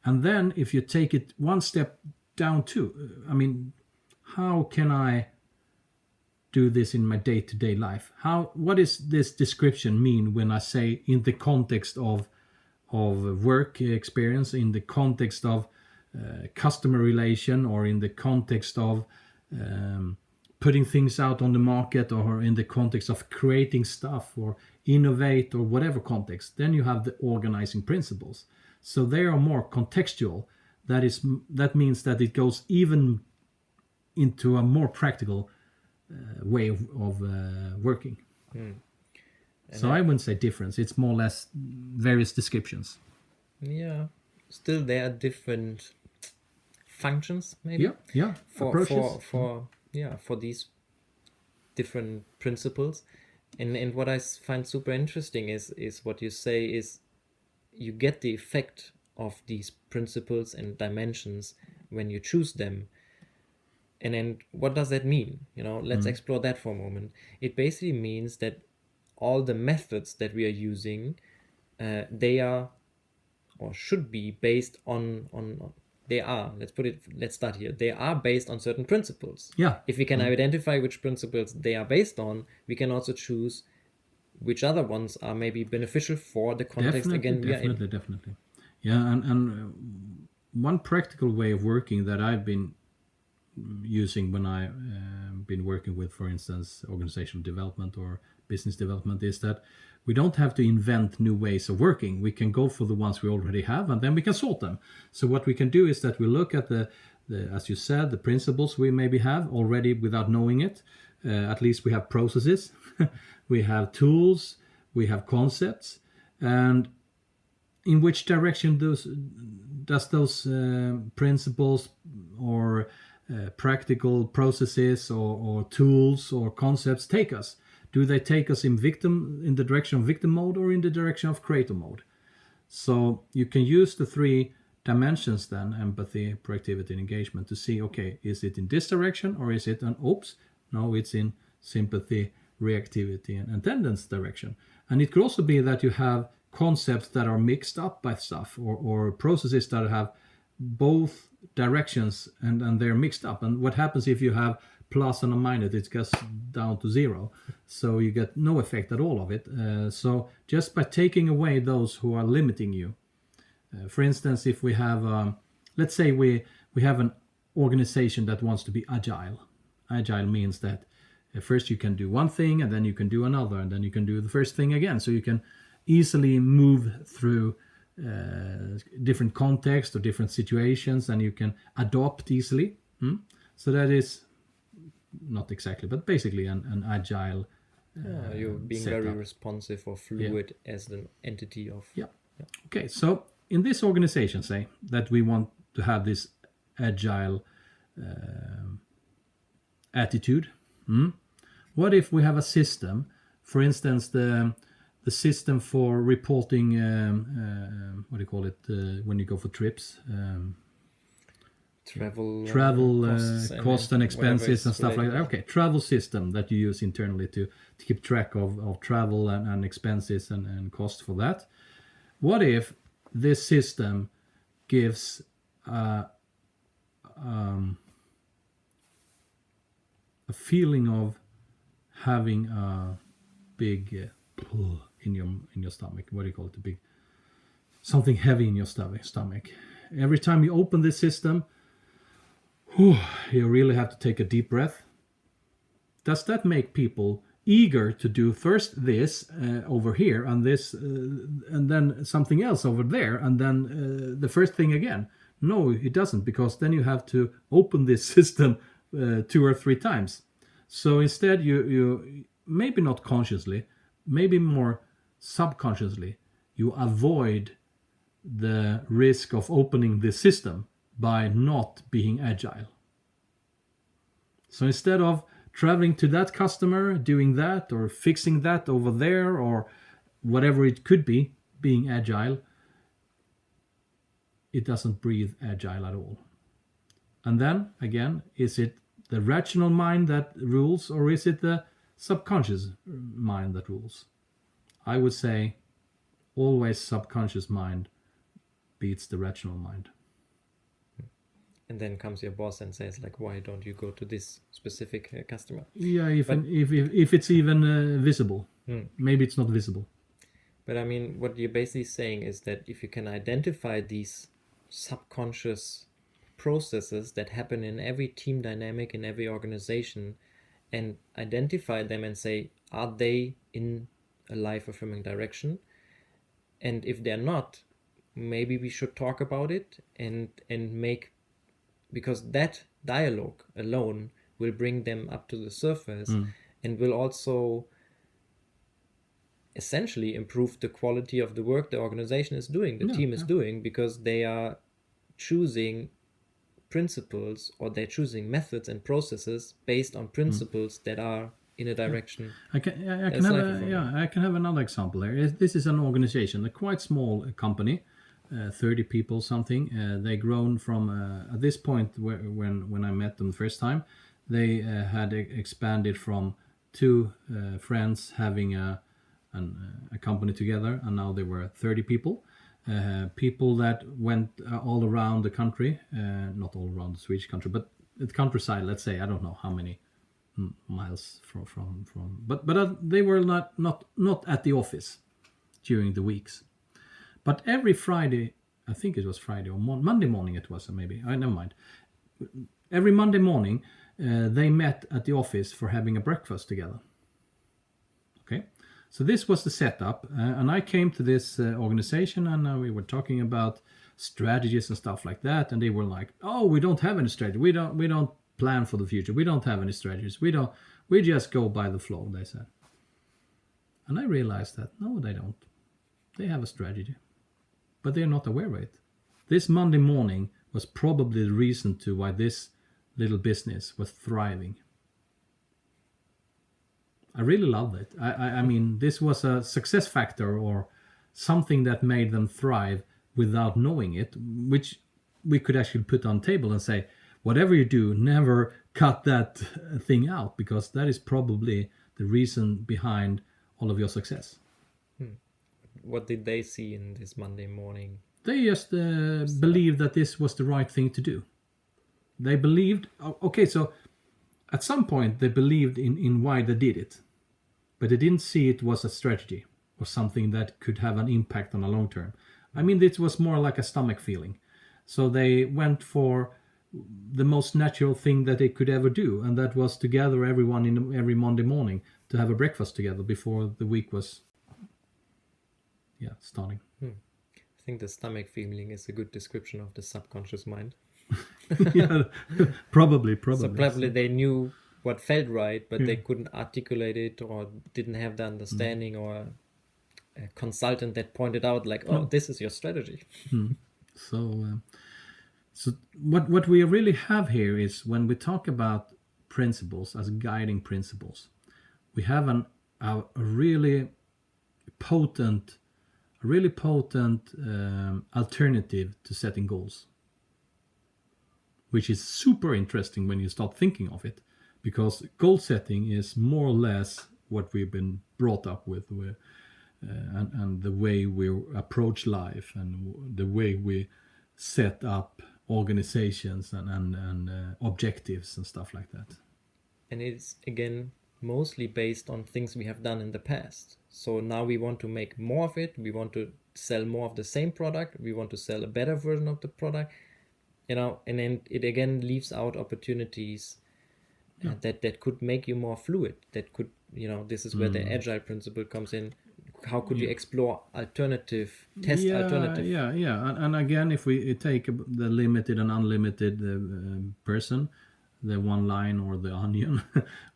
And then if you take it one step down too, I mean, how can I do this in my day-to-day life? What does this description mean when I say in the context of work experience, in the context of customer relation, or in the context of putting things out on the market, or in the context of creating stuff or innovate or whatever context? Then you have the organizing principles. So they are more contextual. That means that it goes even into a more practical way of working. So I wouldn't say difference. It's more or less various descriptions. Yeah, still there are different functions, maybe. Yeah. For these different principles, and what I find super interesting is what you say is you get the effect of these principles and dimensions when you choose them. And then what does that mean? Let's explore that for a moment. It basically means that all the methods that we are using, they are or should be based on let's start here. They are based on certain principles. Yeah. If we can identify which principles they are based on, we can also choose which other ones are maybe beneficial for the context we are in. Definitely. Yeah, and one practical way of working that I've been using when I've been working with, for instance, organizational development or business development, is that we don't have to invent new ways of working. We can go for the ones we already have, and then we can sort them. So what we can do is that we look at the as you said, the principles we maybe have already without knowing it. At least we have processes, we have tools, we have concepts, and in which direction does those principles or practical processes or tools or concepts take us? Do they take us in the direction of victim mode or in the direction of creator mode? So you can use the 3 dimensions then, empathy, proactivity, and engagement, to see, okay, is it in this direction, or is it an oops, no, it's in sympathy, reactivity, and attendance direction. And it could also be that you have concepts that are mixed up by stuff, or processes that have both directions and they're mixed up. And what happens if you have plus and a minus? It goes down to 0, so you get no effect at all of it. So just by taking away those who are limiting you, for instance, if we have let's say we have an organization that wants to be agile. Agile means that first you can do one thing, and then you can do another, and then you can do the first thing again, so you can easily move through different contexts or different situations, and you can adopt easily. So that is not exactly, but basically an agile you're being setup. very responsive or fluid as an entity of... Yeah. Okay, so in this organization, say that we want to have this agile attitude. What if we have a system, for instance, the system for reporting, what do you call it, when you go for trips? Travel cost and expenses and stuff like related. that. Okay, travel system that you use internally to keep track of travel and expenses and cost for that. What if this system gives a feeling of having a big pull in your stomach? What do you call it? Something heavy in your stomach. Every time you open this system, you really have to take a deep breath. Does that make people eager to do first this over here, and this, and then something else over there, and then the first thing again? No, it doesn't, because then you have to open this system 2 or 3 times. So instead, you maybe not consciously, maybe more subconsciously, you avoid the risk of opening this system by not being agile. So instead of traveling to that customer, doing that, or fixing that over there, or whatever it could be, being agile, it doesn't breathe agile at all. And then, again, is it the rational mind that rules, or is it the subconscious mind that rules? I would say always subconscious mind beats the rational mind. And then comes your boss and says, like, why don't you go to this specific customer? Yeah, if it's even visible. Maybe it's not visible. But I mean, what you're basically saying is that if you can identify these subconscious processes that happen in every team dynamic, in every organization, and identify them and say, are they in a life-affirming direction? And if they're not, maybe we should talk about it and make, because that dialogue alone will bring them up to the surface and will also essentially improve the quality of the work the organization is doing, the team is doing, because they are choosing principles, or they're choosing methods and processes based on principles that are in a direction. I can have another example there. This is an organization, a quite small company, 30 people something. They grown from at this point when I met them the first time, they had expanded from 2 friends having a company together, and now they were 30 people. People that went all around the country, not all around the Swedish country, but the countryside, let's say, I don't know how many miles from but they were not at the office during the weeks. But every Friday, I think it was Friday or Monday morning it was, maybe, never mind. Every Monday morning, they met at the office for having a breakfast together. Okay, so this was the setup, and I came to this organization, and we were talking about strategies and stuff like that, and they were like, "Oh, we don't have any strategy. We don't plan for the future. We don't have any strategies. We just go by the flow," they said. And I realized that no, they don't. They have a strategy, but they're not aware of it. This Monday morning was probably the reason to why this little business was thriving. I really loved it. I mean, this was a success factor or something that made them thrive without knowing it, which we could actually put on table and say, whatever you do, never cut that thing out, because that is probably the reason behind all of your success. What did they see in this Monday morning? They just believed that this was the right thing to do. They believed, okay, so at some point they believed in why they did it, but they didn't see it was a strategy or something that could have an impact on a long term. I mean, it was more like a stomach feeling. So they went for the most natural thing that they could ever do, and that was to gather everyone in every Monday morning to have a breakfast together before the week was starting. I think the stomach feeling is a good description of the subconscious mind. Yeah, probably. So probably they knew what felt right, but they couldn't articulate it or didn't have the understanding or a consultant that pointed out like, oh, this is your strategy. So what we really have here is, when we talk about principles as guiding principles, we have a really potent alternative to setting goals, which is super interesting when you start thinking of it, because goal setting is more or less what we've been brought up with, and the way we approach life and the way we set up organizations and objectives and stuff like that. And it's again mostly based on things we have done in the past. So now we want to make more of it. We want to sell more of the same product. We want to sell a better version of the product, and then it again leaves out opportunities that could make you more fluid. That could, this is where the agile principle comes in. How could you explore alternative, test alternative? Yeah. And again, if we take the limited and unlimited person, the one line or the onion,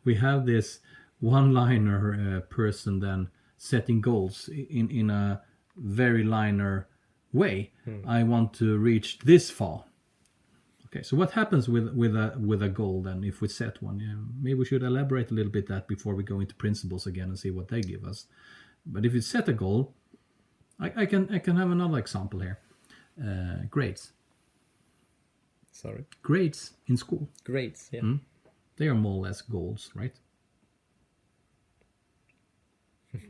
we have this one-liner person then setting goals in a very liner way. I want to reach this far. Okay, so what happens with a goal then if we set one? Yeah, maybe we should elaborate a little bit that before we go into principles again and see what they give us. But if you set a goal, I can have another example here. Grades. Sorry. Grades in school. Grades, yeah. They are more or less goals, right?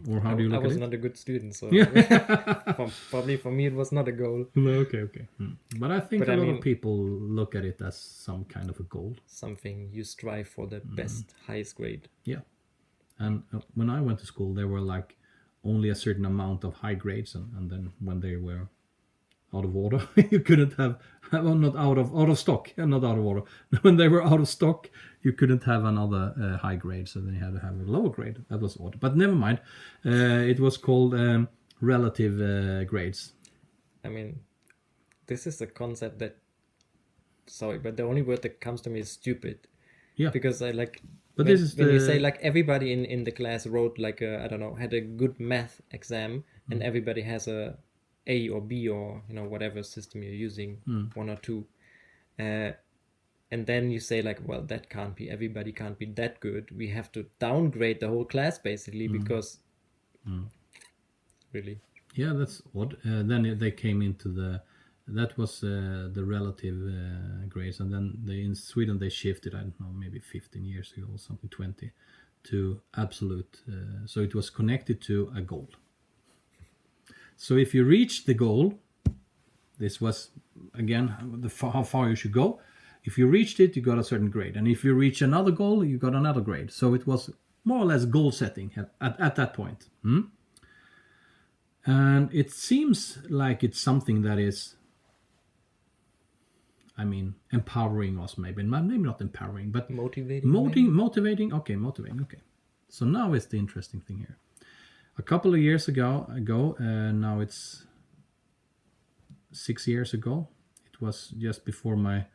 Or how do you look at it? I was not a good student, so Yeah. probably for me it was not a goal. Okay. But I think a lot of people look at it as some kind of a goal. Something you strive for the best, highest grade. Yeah. And when I went to school, there were like only a certain amount of high grades, and then when they were out of order, you couldn't have not out of stock, not out of order. When they were out of stock, you couldn't have another high grade, so then you had to have a lower grade. That was odd, but never mind. It was called relative grades. I mean, this is a concept that, sorry, but the only word that comes to me is stupid. Yeah, because I like. But when, this is when you say like everybody in the class wrote like I don't know, had a good math exam, and everybody has a A or B or whatever system you're using, 1 or 2, and then you say like, well, that can't be, everybody can't be that good. We have to downgrade the whole class basically because really. Yeah, that's odd. Then they came into that was the relative grades, and then in Sweden they shifted, I don't know, maybe 15 years ago or something, 20, to absolute. So it was connected to a goal. So if you reach the goal, this was again how far you should go. If you reached it, you got a certain grade, and if you reach another goal, you got another grade. So it was more or less goal setting at that point. And it seems like it's something that is, empowering us, maybe not empowering, but motivating. Okay. So now is the interesting thing here. A couple of years ago, now it's 6 years ago. It was just before my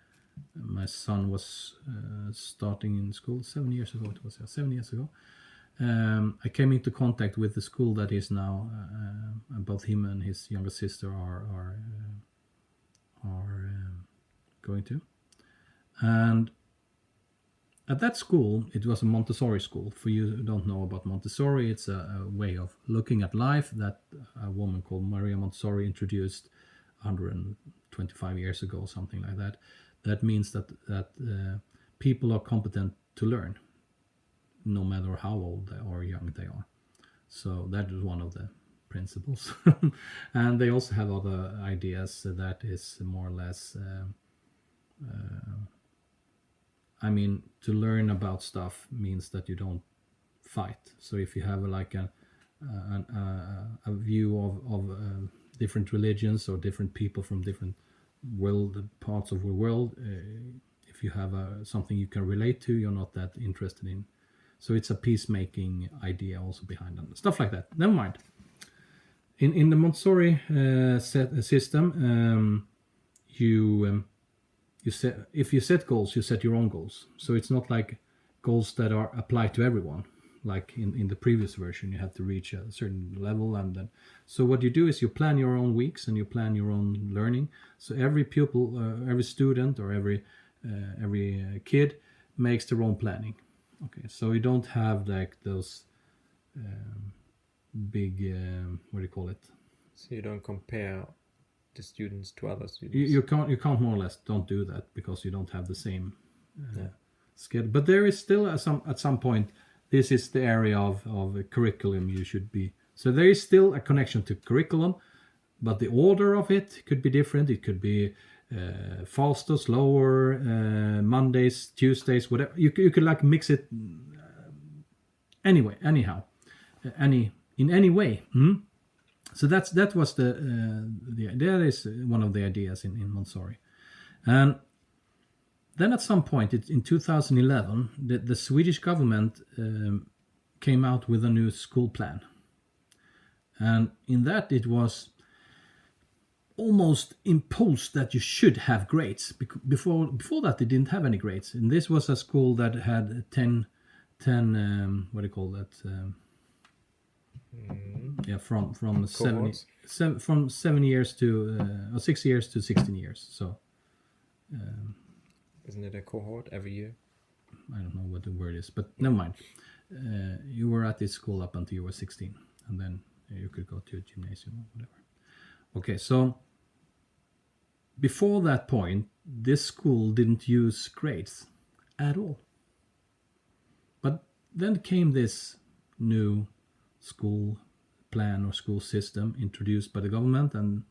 son was starting in school. 7 years ago it was. 7 years ago. I came into contact with the school that is now both him and his younger sister are going to, and at that school, it was a Montessori school. For you who don't know about Montessori, it's a way of looking at life that a woman called Maria Montessori introduced 125 years ago, something like that. That means that people are competent to learn, no matter how old or young they are. So that is one of the principles. And they also have other ideas that is more or less, I mean, to learn about stuff means that you don't fight. So if you have like a view of different religions or different people from different parts of the world, if you have something you can relate to, you're not that interested in. So it's a peacemaking idea also behind them. Stuff like that. Never mind. In the Montessori system, if you set goals, you set your own goals. So it's not like goals that are applied to everyone. Like in the previous version, you have to reach a certain level, and then so what you do is you plan your own weeks and you plan your own learning. So every pupil, every student, or every kid makes their own planning. Okay, so you don't have like those big what do you call it? So you don't compare the students to other students. You can't more or less don't do that because you don't have the same schedule. But there is still at some point, this is the area of curriculum you should be. So there is still a connection to curriculum, but the order of it could be different. It could be faster, slower, Mondays, Tuesdays, whatever. You could like mix it anyway, anyhow, in any way. So that was that is one of the ideas in Montessori. And then at some point in 2011, the Swedish government came out with a new school plan. And in that it was almost imposed that you should have grades. Before that, they didn't have any grades. And this was a school that had 10 what do you call that? From 7 years to or 6 years to 16 years. So isn't it a cohort every year? I don't know what the word is, but never mind. You were at this school up until you were 16, and then you could go to a gymnasium or whatever. Okay, so before that point, this school didn't use grades at all. But then came this new school plan or school system introduced by the government, and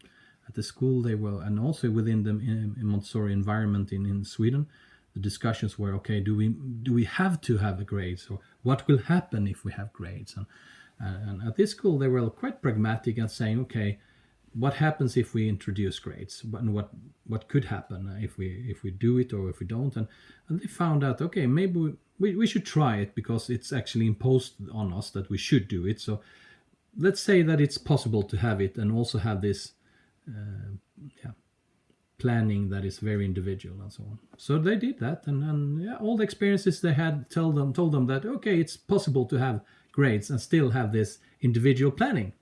at the school they were, and also within the Montessori environment in Sweden, the discussions were, okay, do we have to have grades, or what will happen if we have grades? And at this school they were quite pragmatic and saying, okay, what happens if we introduce grades, and what could happen if we do it or if we don't? And they found out, okay, maybe we should try it because it's actually imposed on us that we should do it. So let's say that it's possible to have it and also have this planning that is very individual and so on. So they did that, and all the experiences they had told them that, okay, it's possible to have grades and still have this individual planning.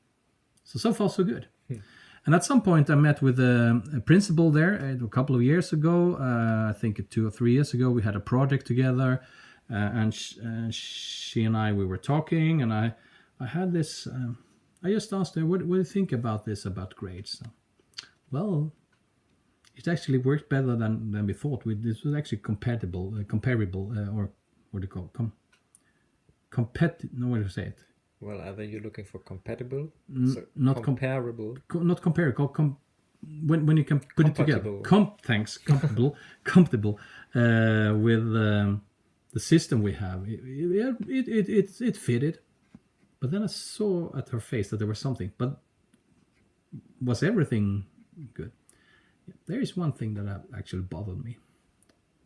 So far so good. And at some point I met with a principal there a couple of years ago. I think 2 or 3 years ago we had a project together, and she and we were talking, and I had this. I just asked her, what do you think about this, about grades? So, well, it actually worked better than we thought. This was actually comparable, or what do you call it? No, what do you say it? Well, either you're looking for compatible, not comparable, not comparable. When you can put it together, compatible with the system we have. It fitted, but then I saw at her face that there was something. But was everything good? There is one thing that actually bothered me.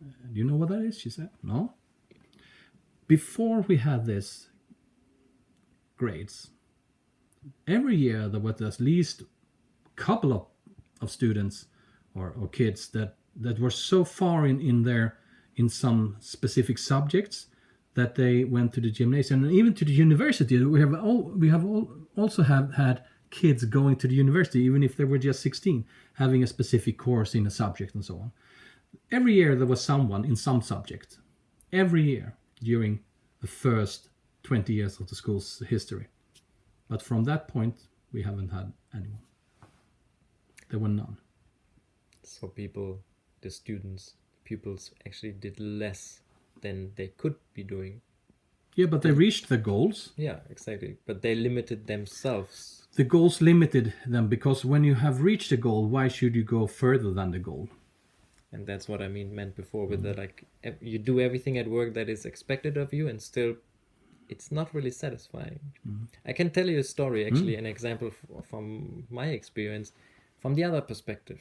Do you know what that is? She said, no. Before we had this grades, every year there was at least a couple of students or kids that were so far in some specific subjects that they went to the gymnasium and even to the university. We have also had kids going to the university, even if they were just 16, having a specific course in a subject and so on. Every year there was someone in some subject. every year during the first 20 years of the school's history. But from that point, we haven't had anyone. There were none. So the students, pupils actually did less than they could be doing. Yeah, but they reached the goals. Yeah, exactly. But they limited themselves. The goals limited them, because when you have reached a goal, why should you go further than the goal? And that's what I meant before with the, like, you do everything at work that is expected of you and still it's not really satisfying. I can tell you a story, actually, an example from my experience, from the other perspective.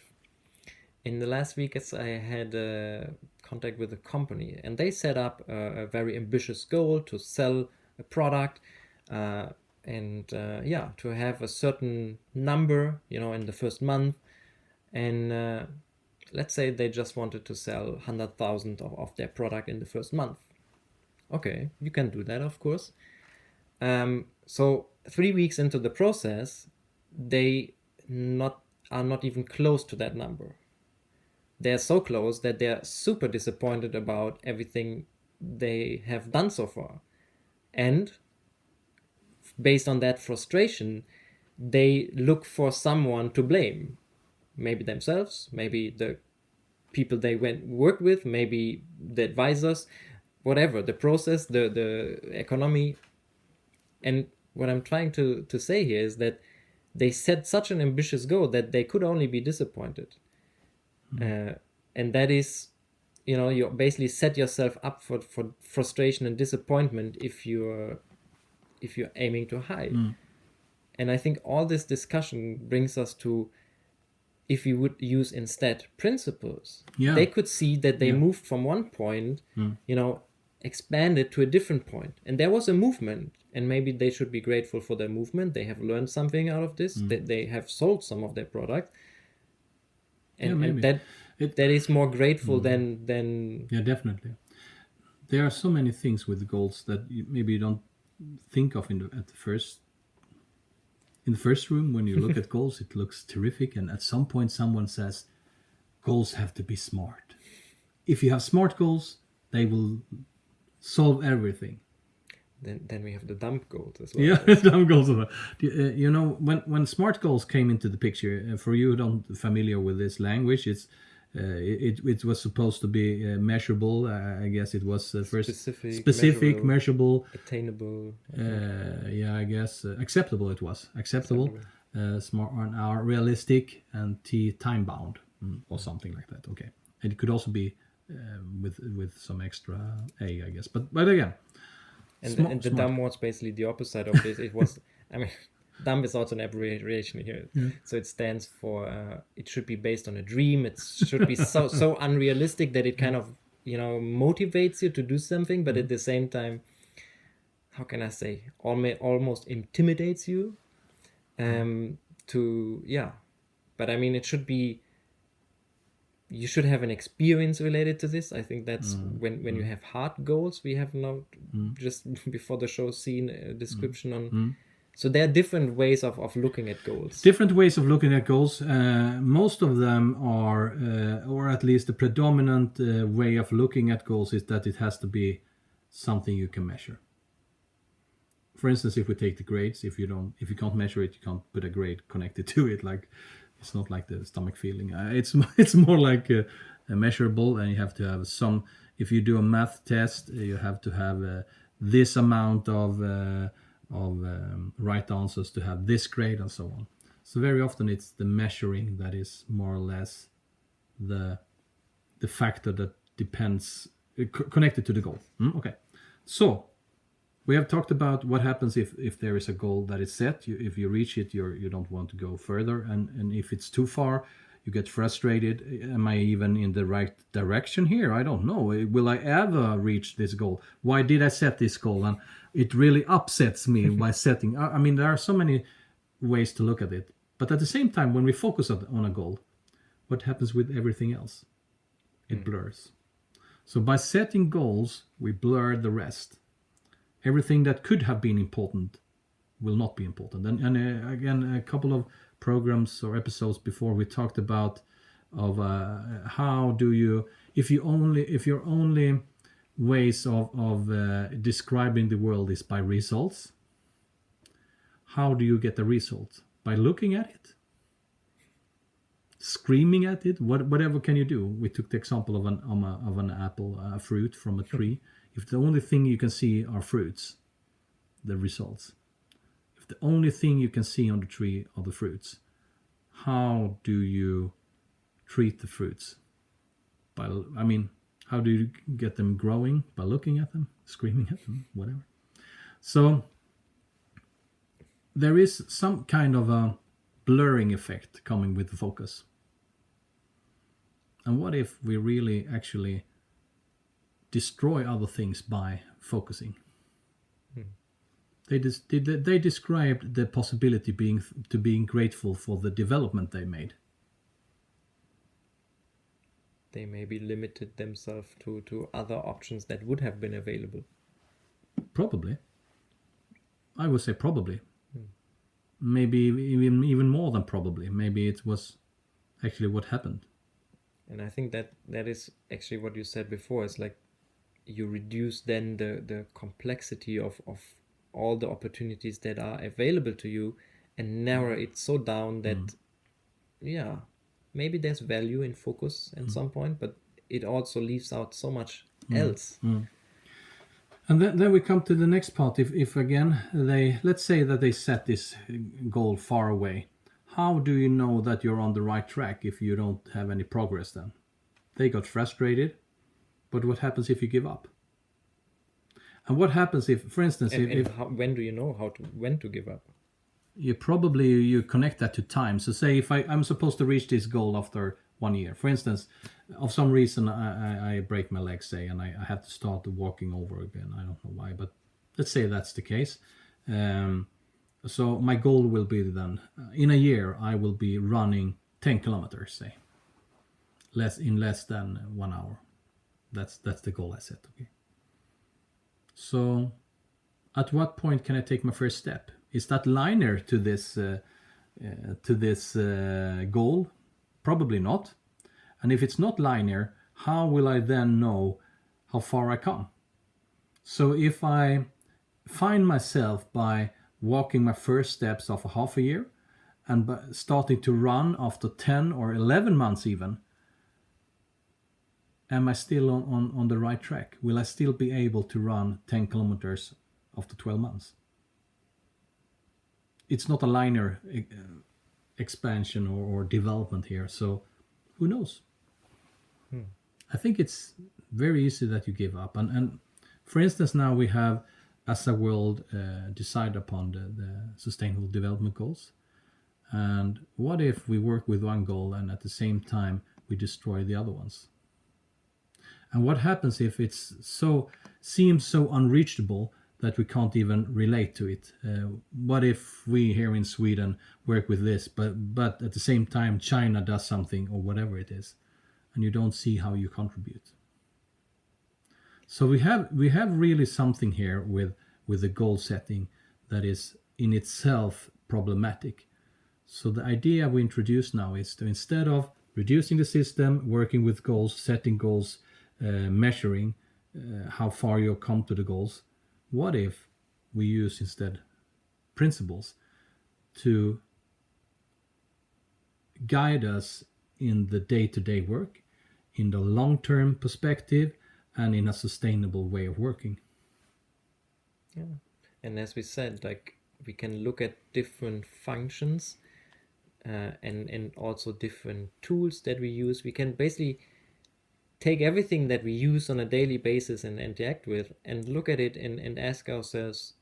In the last week, I had contact with a company, and they set up a very ambitious goal to sell a product and to have a certain number, in the first month. And let's say they just wanted to sell 100,000 of their product in the first month. Okay, you can do that, of course. So 3 weeks into the process, they are not even close to that number. They're so close that they're super disappointed about everything they have done so far. And based on that frustration, they look for someone to blame. Maybe themselves, maybe the people they worked with, maybe the advisors, whatever, the process, the economy. And what I'm trying to say here is that they set such an ambitious goal that they could only be disappointed. And that is, you basically set yourself up for frustration and disappointment if you're aiming too high. And I think all this discussion brings us to, if you would use instead principles, they could see that they moved from one point, expanded to a different point. And there was a movement, and maybe they should be grateful for their movement. They have learned something out of this, that they have sold some of their product. And that is more grateful than Yeah, definitely. There are so many things with goals that maybe you don't think of in the first room. When you look at goals, it looks terrific, and at some point someone says goals have to be smart. If you have smart goals, they will solve everything. Then we have the dumb goals as well. Yeah, dumb goals. When smart goals came into the picture, for you who don't familiar with this language, it was supposed to be measurable. I guess it was first specific, measurable, attainable. I guess acceptable. It was acceptable. Smart and realistic, and time bound or something like that. Okay, and it could also be with some extra I guess. But again. And the dumb was basically the opposite of this. It was, dumb is also an abbreviation here. So it stands for, it should be based on a dream. It should be so unrealistic that it kind of, motivates you to do something, but at the same time, how can I say, almost intimidates you But it should be, you should have an experience related to this. I think that's when you have hard goals. We have now just before the show seen a description on. So there are different ways of looking at goals. Different ways of looking at goals. Most of them are, or at least the predominant way of looking at goals is that it has to be something you can measure. For instance, if we take the grades, if you can't measure it, you can't put a grade connected to it. Like, it's not like the stomach feeling. It's more like a measurable, and you have to have some. If you do a math test, you have to have this amount of right answers to have this grade, and so on. So very often it's the measuring that is more or less the factor that depends connected to the goal. Okay, so. We have talked about what happens if there is a goal that is set. If you reach it, you don't want to go further. And if it's too far, you get frustrated. Am I even in the right direction here? I don't know. Will I ever reach this goal? Why did I set this goal? And it really upsets me by setting. There are so many ways to look at it. But at the same time, when we focus on a goal, what happens with everything else? It blurs. So by setting goals, we blur the rest. Everything that could have been important will not be important. And again, a couple of programs or episodes before, we talked about how do you, if you're only ways of describing the world is by results. How do you get the result? By looking at it, screaming at it. Whatever can you do? We took the example of an apple, a fruit from a tree. If the only thing you can see are fruits, the results. If the only thing you can see on the tree are the fruits, how do you treat the fruits? How do you get them growing? By looking at them, screaming at them, whatever. So there is some kind of a blurring effect coming with the focus. And what if we really actually destroy other things by focusing? They described the possibility being grateful for the development they made. They maybe limited themselves to other options that would have been available. Probably. I would say probably. Maybe even more than probably. Maybe it was actually what happened. And I think that is actually what you said before. It's like you reduce then the complexity of all the opportunities that are available to you and narrow it so down that, maybe there's value in focus at some point, but it also leaves out so much else. And then we come to the next part. If again, let's say that they set this goal far away. How do you know that you're on the right track if you don't have any progress then? They got frustrated, but what happens if you give up? And what happens if, for instance, when do you know when to give up? You connect that to time. So say if I'm supposed to reach this goal after 1 year. For instance, of some reason I break my leg, say, and I have to start walking over again. I don't know why, but let's say that's the case. So my goal will be then, in a year, I will be running 10 kilometers, say, in less than 1 hour. That's the goal I set. Okay. So, at what point can I take my first step? Is that linear to this goal? Probably not. And if it's not linear, how will I then know how far I come? So if I find myself by walking my first steps after half a year and by starting to run after 10 or 11 months even, am I still on the right track? Will I still be able to run 10 kilometers after 12 months? It's not a linear expansion or development here, so who knows? I think it's very easy that you give up. And for instance, now we have, as a world, decided upon the Sustainable Development Goals. And what if we work with one goal and at the same time we destroy the other ones? And what happens if it's seems so unreachable that we can't even relate to it? What if we here in Sweden work with this, but at the same time China does something or whatever it is, and you don't see how you contribute? So we have really something here with the goal setting that is in itself problematic. So the idea we introduce now is to, instead of reducing the system, working with goals, setting goals, measuring how far you come to the goals, what if we use instead principles to guide us in the day-to-day work, in the long-term perspective, and in a sustainable way of working? Yeah. And as we said, like, we can look at different functions and also different tools that we use. We can basically take everything that we use on a daily basis and interact with and look at it and ask ourselves,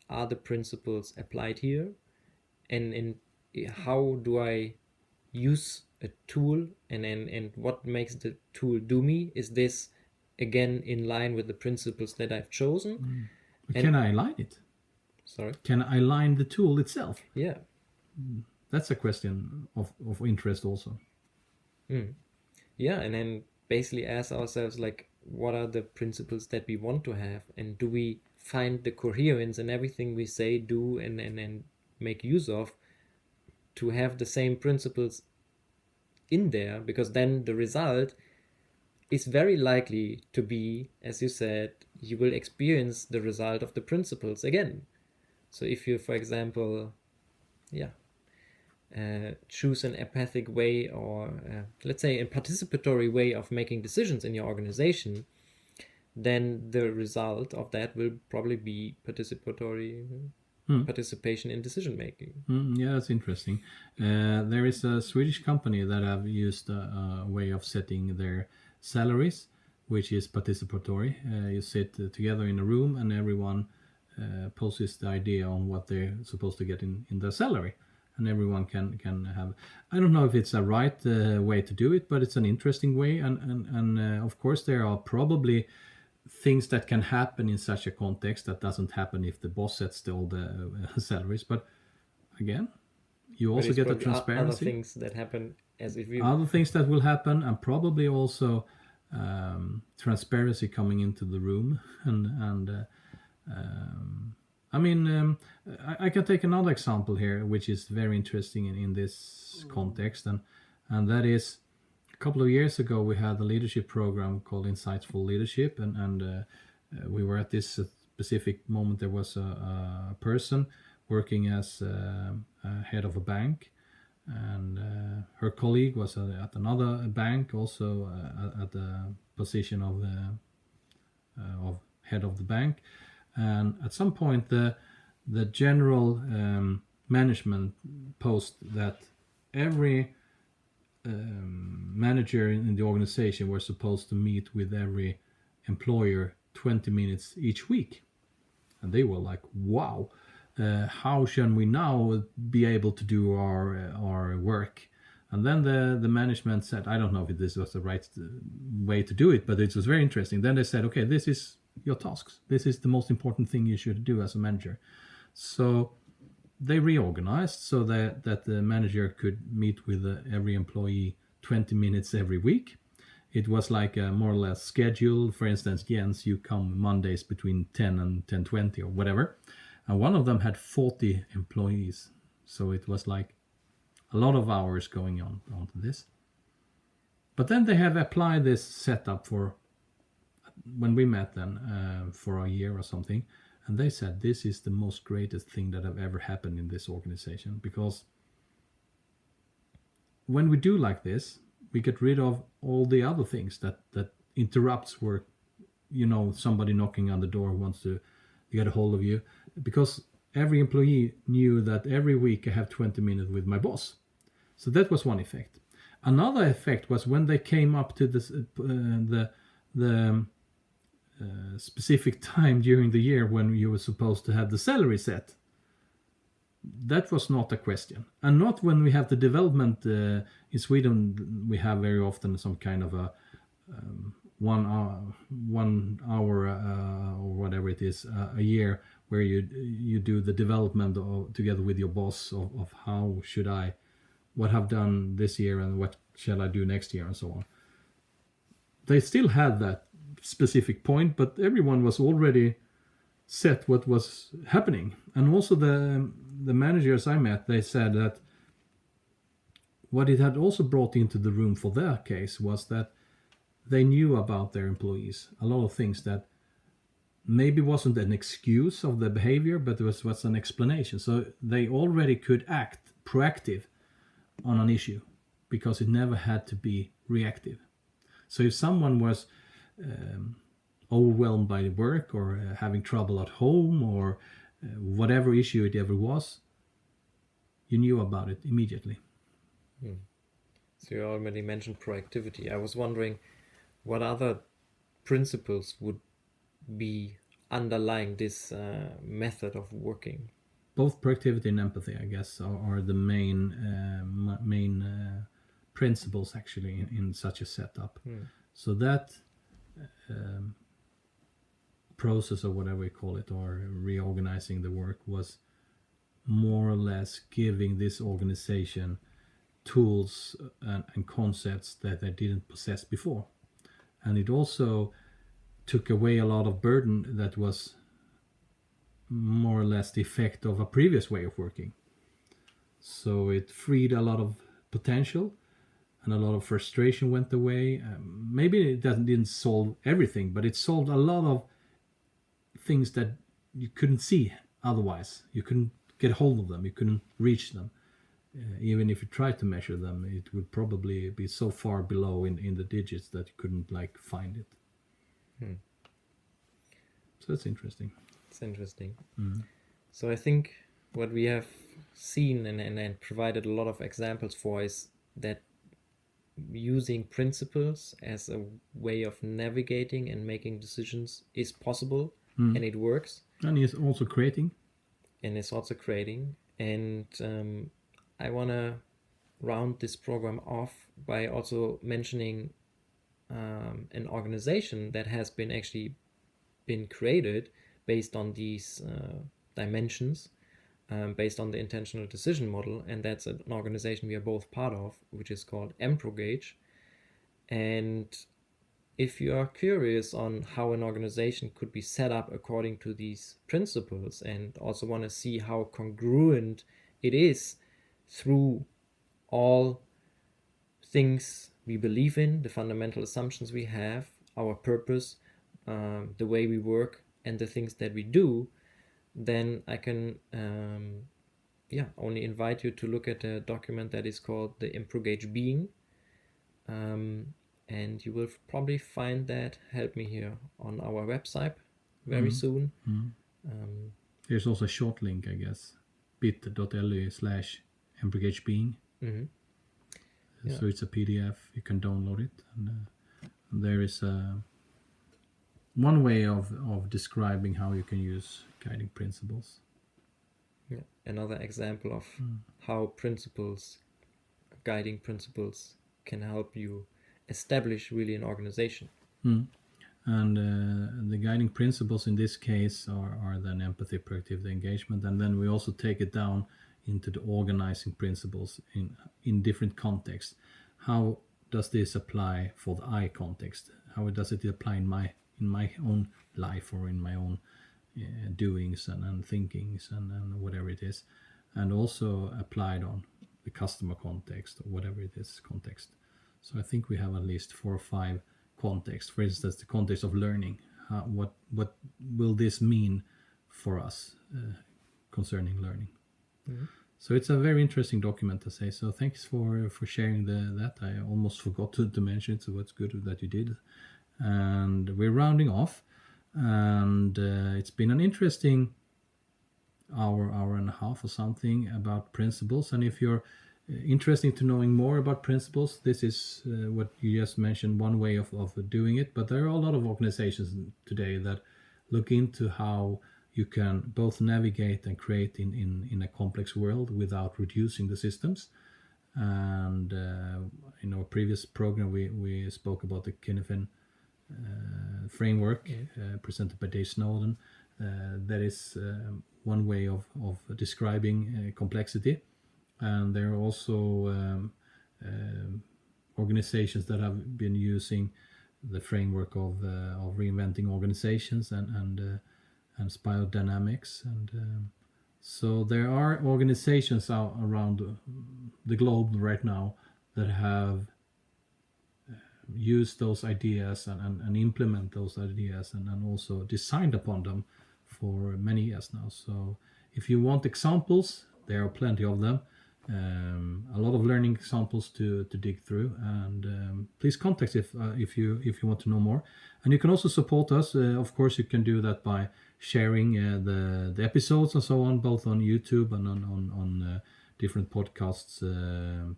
are the principles applied here? And how do I use a tool, and what makes the tool do me? Is this again in line with the principles that I've chosen? Can I align it? Sorry? Can I align the tool itself? Yeah. That's a question of interest also. Yeah, and then basically ask ourselves, like, what are the principles that we want to have, and do we find the coherence in everything we say, do, and make use of, to have the same principles in there? Because then the result is very likely to be, as you said, you will experience the result of the principles again. So if you, for example, choose an empathic way, or let's say a participatory way of making decisions in your organization, then the result of that will probably be participatory participation in decision making. Yeah, that's interesting. There is a Swedish company that have used a way of setting their salaries, which is participatory. You sit together in a room and everyone poses the idea on what they're supposed to get in their salary. And everyone can have. I don't know if it's a right way to do it, but it's an interesting way. And of course, there are probably things that can happen in such a context that doesn't happen if the boss sets all the salaries. But again, you also get a transparency. Other things that happen as if you... Other things that will happen, and probably also transparency coming into the room. I can take another example here, which is very interesting in this context, and that is a couple of years ago we had a leadership program called Insightful Leadership, and we were at this specific moment. There was a person working as head of a bank, and her colleague was at another bank, also at the position of head of the bank. And at some point, the general management post that every manager in the organization were supposed to meet with every employer 20 minutes each week. And they were like, wow, how shall we now be able to do our work? And then the management said, I don't know if this was the right way to do it, but it was very interesting. Then they said, okay, this is your tasks. This is the most important thing you should do as a manager. So they reorganized so that the manager could meet with every employee 20 minutes every week. It was like a more or less schedule. For instance, Jens, you come Mondays between 10 and 10:20 or whatever. And one of them had 40 employees. So it was like a lot of hours going on to this. But then they have applied this setup for when we met then for a year or something, and they said this is the most greatest thing that have ever happened in this organization, because when we do like this, we get rid of all the other things that interrupts work. Somebody knocking on the door who wants to get a hold of you, because every employee knew that every week I have 20 minutes with my boss. So that was one effect. Another effect was when they came up to this the specific time during the year when you were supposed to have the salary set. That was not a question. And not when we have the development in Sweden. We have very often some kind of a 1 hour or whatever it is a year where you do the development together with your boss of what have done this year and what shall I do next year and so on. They still had that specific point, but everyone was already set what was happening. And also the managers I met, they said that what it had also brought into the room for their case was that they knew about their employees a lot of things that maybe wasn't an excuse of the behavior, but it was an explanation. So they already could act proactive on an issue because it never had to be reactive. So if someone was overwhelmed by the work or having trouble at home or whatever issue it ever was, you knew about it immediately. So you already mentioned proactivity. I was wondering what other principles would be underlying this method of working. Both proactivity and empathy, I guess, are the main principles actually in such a setup. So that process, or whatever we call it, or reorganizing the work, was more or less giving this organization tools and concepts that they didn't possess before. And it also took away a lot of burden that was more or less the effect of a previous way of working. So it freed a lot of potential, and a lot of frustration went away. Maybe it didn't solve everything, but it solved a lot of things that you couldn't see otherwise. You couldn't get hold of them. You couldn't reach them. Even if you tried to measure them, it would probably be so far below in the digits that you couldn't find it. So that's interesting. It's interesting. So I think what we have seen and provided a lot of examples for is that using principles as a way of navigating and making decisions is possible, and it works. And he's also creating. And it's also creating. And I want to round this program off by also mentioning an organization that has been created based on these dimensions, based on the intentional decision model, and that's an organization we are both part of, which is called Emprogage. And if you are curious on how an organization could be set up according to these principles, and also want to see how congruent it is through all things we believe in, the fundamental assumptions we have, our purpose, the way we work, and the things that we do, then I can only invite you to look at a document that is called the Emprogage Being. And you will probably find that, help me here, on our website very soon. There's also a short link, I guess, bit.ly/emprogagebeing. So it's a PDF, you can download it. And there is one way of describing how you can use guiding principles. Yeah. Another example of how guiding principles can help you establish really an organization. And the guiding principles in this case are then empathy, proactivity, engagement, and then we also take it down into the organizing principles in different contexts. How does this apply for the I context? How does it apply in my own life or in my own doings and thinkings and whatever it is, and also applied on the customer context or whatever it is context. So I think we have at least 4 or 5 contexts. For instance, the context of learning. What will this mean for us concerning learning? So it's a very interesting document to say. So thanks for sharing that. I almost forgot to mention it, so it's good that you did. And we're rounding off. And it's been an interesting hour and a half or something about principles. And if you're interested to knowing more about principles, this is what you just mentioned, one way of doing it. But there are a lot of organizations today that look into how you can both navigate and create in a complex world without reducing the systems. And in our previous program, we spoke about the Kinefin framework presented by Dave Snowden. That is one way of describing complexity. And there are also organizations that have been using the framework of reinventing organizations and spiral dynamics. And so there are organizations out around the globe right now that have used those ideas and implement those ideas and also designed upon them for many years now. So if you want examples, there are plenty of them. A lot of learning examples to dig through, and please contact if you want to know more. And you can also support us. Of course, you can do that by sharing the episodes and so on, both on YouTube and on different podcasts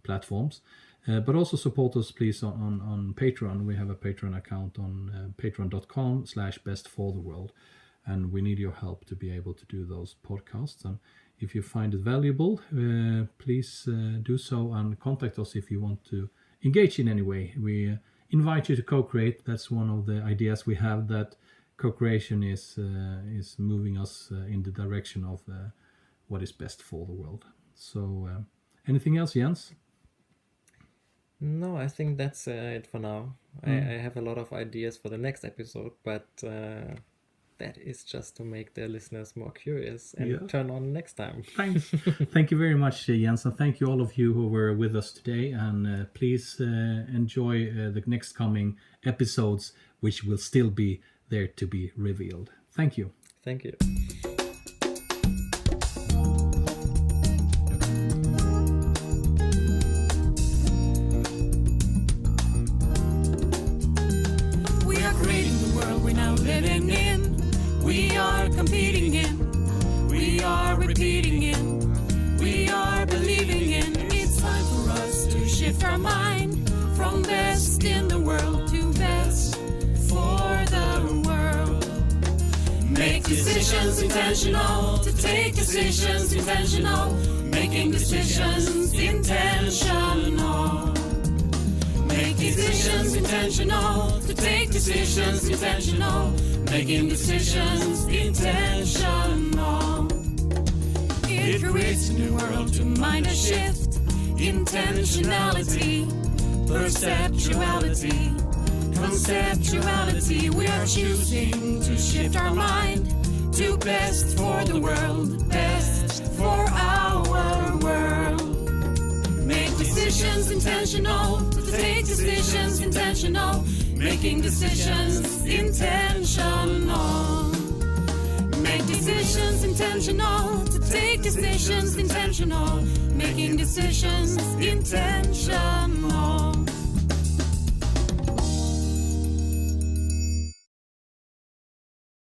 platforms. But also support us, please, on Patreon. We have a Patreon account on patreon.com/bestfortheworld, and we need your help to be able to do those podcasts. And if you find it valuable, please do so and contact us if you want to engage in any way. We invite you to co-create. That's one of the ideas we have, that co-creation is moving us in the direction of what is best for the world. So anything else, Jens? No, I think that's it for now. I have a lot of ideas for the next episode, but that is just to make the listeners more curious and Yeah. turn on next time. Thanks. Thank you very much, Jens, and thank you all of you who were with us today. And please enjoy the next coming episodes, which will still be there to be revealed. Thank you. Thank you. We are creating the world we're now living in. We are competing in. We are repeating in. We are believing in. It's time for us to shift our mind from best in the world to best for the world. Make decisions intentional, to take decisions intentional, making decisions intentional. Make decisions intentional, to take decisions intentional, making decisions intentional. It creates a new world to mind a shift, intentionality, perceptuality, conceptuality. We are choosing to shift our mind to best for the world, best for our world. Make decisions intentional, to take decisions intentional, making decisions intentional. Make decisions intentional, to take decisions intentional, making decisions intentional.